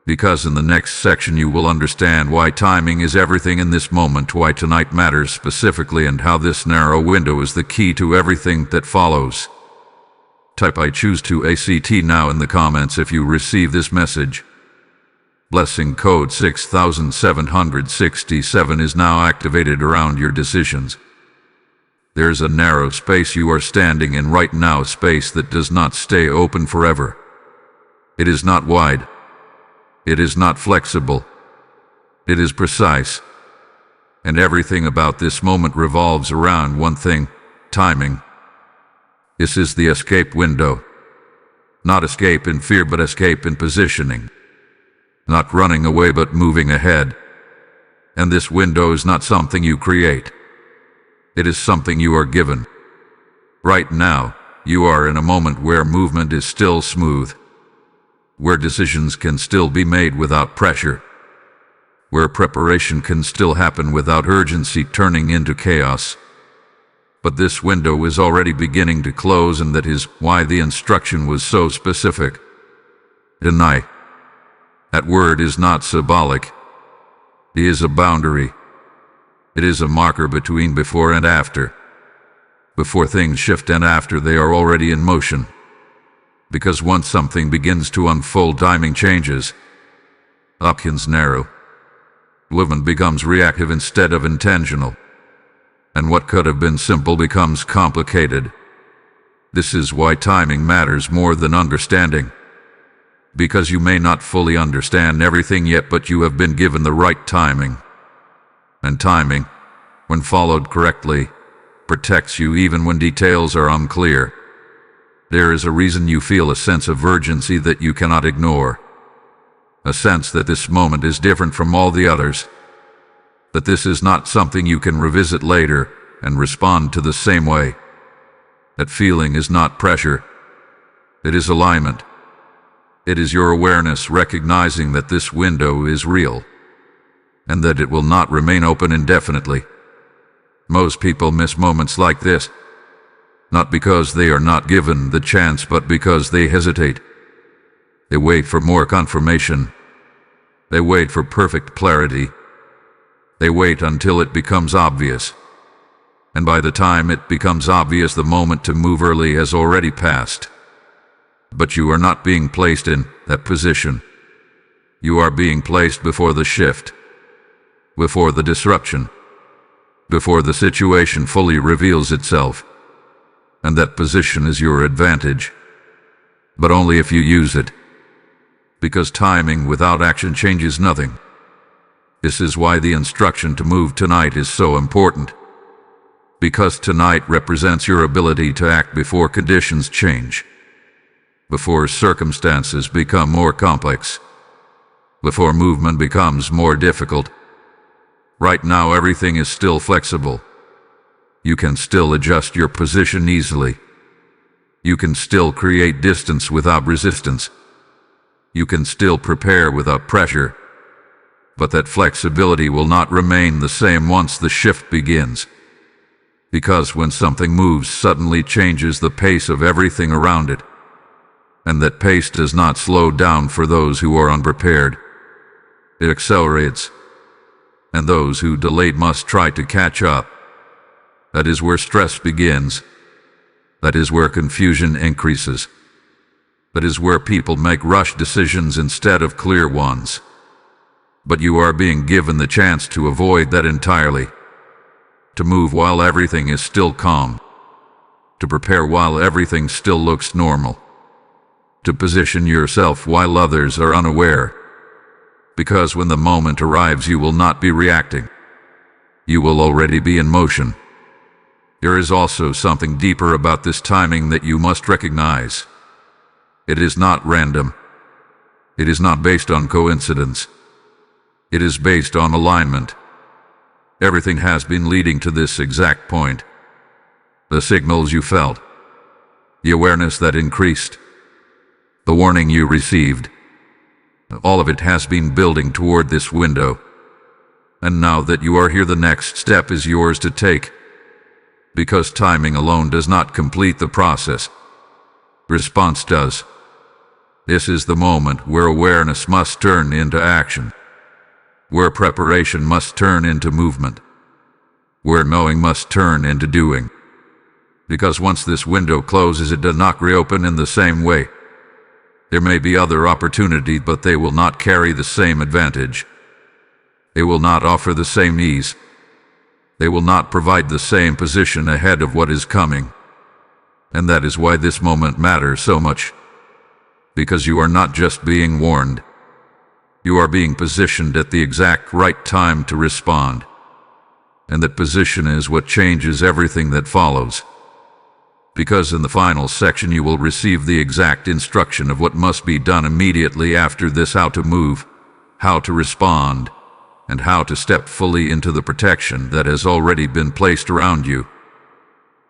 Because in the next section you will understand why timing is everything in this moment, why tonight matters specifically, and how this narrow window is the key to everything that follows. Type I choose to ACT now in the comments if you receive this message. Blessing code 6767 is now activated around your decisions. There's a narrow space you are standing in right now, a space that does not stay open forever. It is not wide. It is not flexible. It is precise. And everything about this moment revolves around one thing: timing. This is the escape window. Not escape in fear, but escape in positioning. Not running away, but moving ahead. And this window is not something you create. It is something you are given. Right now, you are in a moment where movement is still smooth, where decisions can still be made without pressure, where preparation can still happen without urgency turning into chaos. But this window is already beginning to close, and that is why the instruction was so specific. Deny. That word is not symbolic. It is a boundary. It is a marker between before and after. Before things shift and after they are already in motion. Because once something begins to unfold, timing changes. Options narrow. Movement becomes reactive instead of intentional. And what could have been simple becomes complicated. This is why timing matters more than understanding. Because you may not fully understand everything yet, but you have been given the right timing. And timing, when followed correctly, protects you even when details are unclear. There is a reason you feel a sense of urgency that you cannot ignore. A sense that this moment is different from all the others. That this is not something you can revisit later and respond to the same way. That feeling is not pressure. It is alignment. It is your awareness recognizing that this window is real, and that it will not remain open indefinitely. Most people miss moments like this, not because they are not given the chance, but because they hesitate. They wait for more confirmation. They wait for perfect clarity. They wait until it becomes obvious. And by the time it becomes obvious, the moment to move early has already passed. But you are not being placed in that position. You are being placed before the shift, before the disruption, before the situation fully reveals itself. And that position is your advantage, but only if you use it. Because timing without action changes nothing. This is why the instruction to move tonight is so important. Because tonight represents your ability to act before conditions change, before circumstances become more complex, before movement becomes more difficult. Right now everything is still flexible. You can still adjust your position easily. You can still create distance without resistance. You can still prepare without pressure. But that flexibility will not remain the same once the shift begins. Because when something moves, suddenly changes the pace of everything around it. And that pace does not slow down for those who are unprepared. It accelerates. And those who delayed must try to catch up. That is where stress begins. That is where confusion increases. That is where people make rush decisions instead of clear ones. But you are being given the chance to avoid that entirely. To move while everything is still calm. To prepare while everything still looks normal. To position yourself while others are unaware. Because when the moment arrives, you will not be reacting. You will already be in motion. There is also something deeper about this timing that you must recognize. It is not random. It is not based on coincidence. It is based on alignment. Everything has been leading to this exact point. The signals you felt. The awareness that increased. The warning you received. All of it has been building toward this window. And now that you are here, the next step is yours to take. Because timing alone does not complete the process. Response does. This is the moment where awareness must turn into action. Where preparation must turn into movement. Where knowing must turn into doing. Because once this window closes, it does not reopen in the same way. There may be other opportunities, but they will not carry the same advantage. They will not offer the same ease. They will not provide the same position ahead of what is coming. And that is why this moment matters so much. Because you are not just being warned. You are being positioned at the exact right time to respond. And that position is what changes everything that follows. Because in the final section you will receive the exact instruction of what must be done immediately after this: how to move, how to respond, and how to step fully into the protection that has already been placed around you.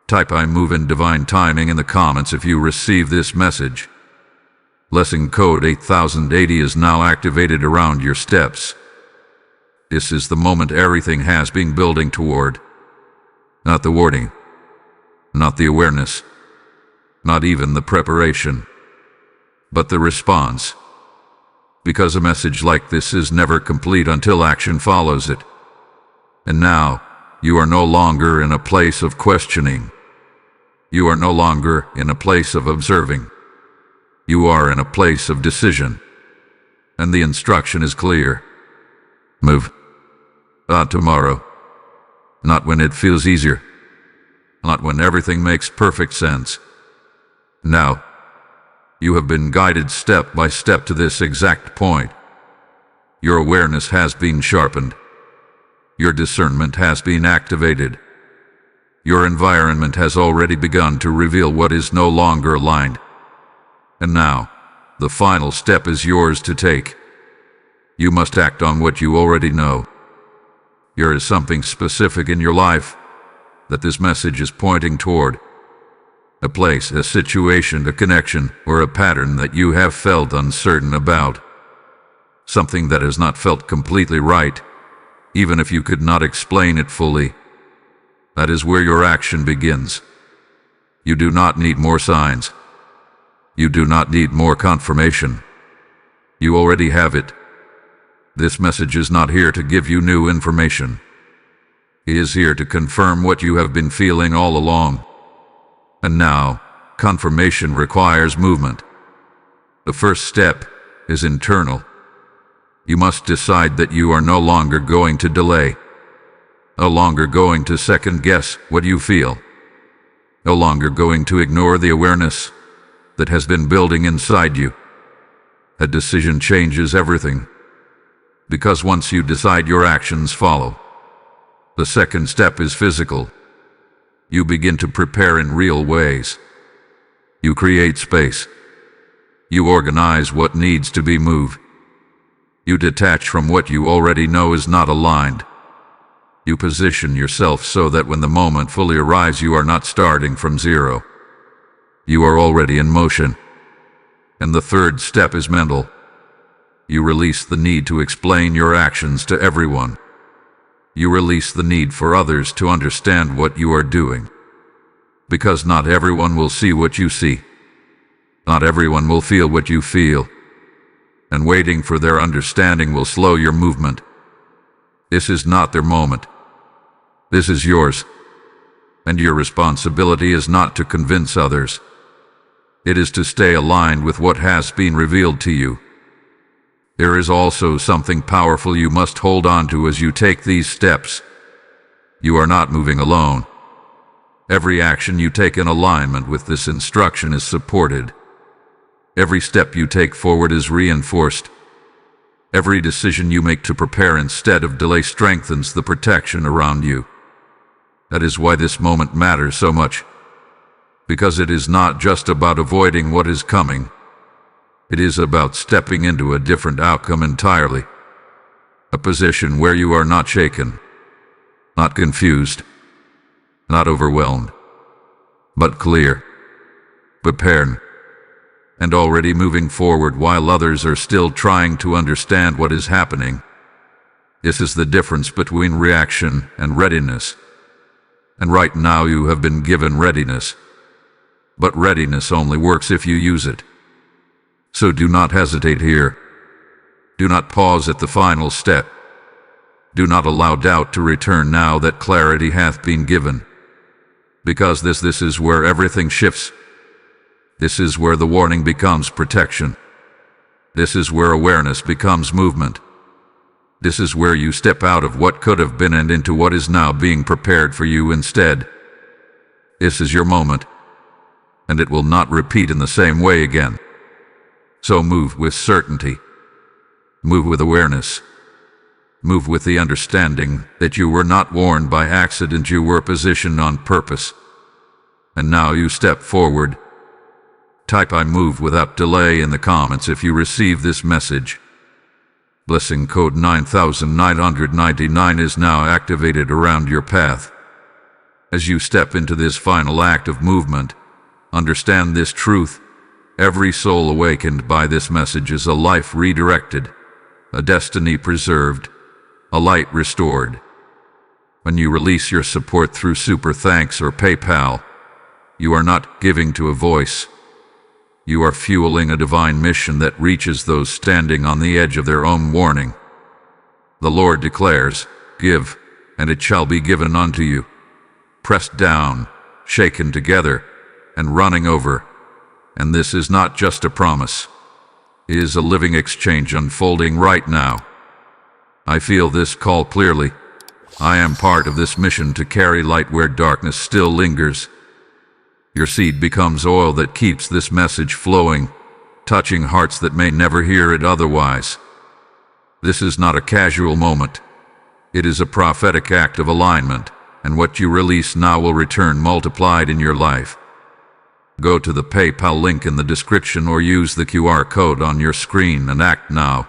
Type "I move in divine timing" in the comments if you receive this message. Lesson code 8080 is now activated around your steps. This is the moment everything has been building toward. Not the warning. Not the awareness. Not even the preparation. But the response. Because a message like this is never complete until action follows it. And now, you are no longer in a place of questioning. You are no longer in a place of observing. You are in a place of decision. And the instruction is clear. Move. Not tomorrow. Not when it feels easier. Not when everything makes perfect sense. Now. You have been guided step by step to this exact point. Your awareness has been sharpened. Your discernment has been activated. Your environment has already begun to reveal what is no longer aligned. And now, the final step is yours to take. You must act on what you already know. There is something specific in your life that this message is pointing toward. A place, a situation, a connection, or a pattern that you have felt uncertain about. Something that has not felt completely right, even if you could not explain it fully. That is where your action begins. You do not need more signs. You do not need more confirmation. You already have it. This message is not here to give you new information. It is here to confirm what you have been feeling all along. And now, confirmation requires movement. The first step is internal. You must decide that you are no longer going to delay. No longer going to second guess what you feel. No longer going to ignore the awareness that has been building inside you. A decision changes everything. Because once you decide, your actions follow. The second step is physical. You begin to prepare in real ways. You create space. You organize what needs to be moved. You detach from what you already know is not aligned. You position yourself so that when the moment fully arrives, you are not starting from zero. You are already in motion. And the third step is mental. You release the need to explain your actions to everyone. You release the need for others to understand what you are doing. Because not everyone will see what you see. Not everyone will feel what you feel. And waiting for their understanding will slow your movement. This is not their moment. This is yours. And your responsibility is not to convince others. It is to stay aligned with what has been revealed to you. There is also something powerful you must hold on to as you take these steps. You are not moving alone. Every action you take in alignment with this instruction is supported. Every step you take forward is reinforced. Every decision you make to prepare instead of delay strengthens the protection around you. That is why this moment matters so much. Because it is not just about avoiding what is coming. It is about stepping into a different outcome entirely. A position where you are not shaken, not confused, not overwhelmed, but clear, prepared, and already moving forward while others are still trying to understand what is happening. This is the difference between reaction and readiness. And right now you have been given readiness. But readiness only works if you use it. So do not hesitate here. Do not pause at the final step. Do not allow doubt to return now that clarity hath been given. Because this is where everything shifts. This is where the warning becomes protection. This is where awareness becomes movement. This is where you step out of what could have been and into what is now being prepared for you instead. This is your moment. And it will not repeat in the same way again. So move with certainty. Move with awareness. Move with the understanding that you were not warned by accident, you were positioned on purpose. And now you step forward. Type "I move" without delay in the comments if you receive this message. Blessing code 9999 is now activated around your path. As you step into this final act of movement, understand this truth. Every soul awakened by this message is a life redirected, a destiny preserved, a light restored. When you release your support through Super Thanks or PayPal, you are not giving to a voice. You are fueling a divine mission that reaches those standing on the edge of their own warning. The Lord declares, "Give, and it shall be given unto you. Pressed down, shaken together, and running over." And this is not just a promise. It is a living exchange unfolding right now. I feel this call clearly. I am part of this mission to carry light where darkness still lingers. Your seed becomes oil that keeps this message flowing, touching hearts that may never hear it otherwise. This is not a casual moment. It is a prophetic act of alignment, and what you release now will return multiplied in your life. Go to the PayPal link in the description or use the QR code on your screen and act now.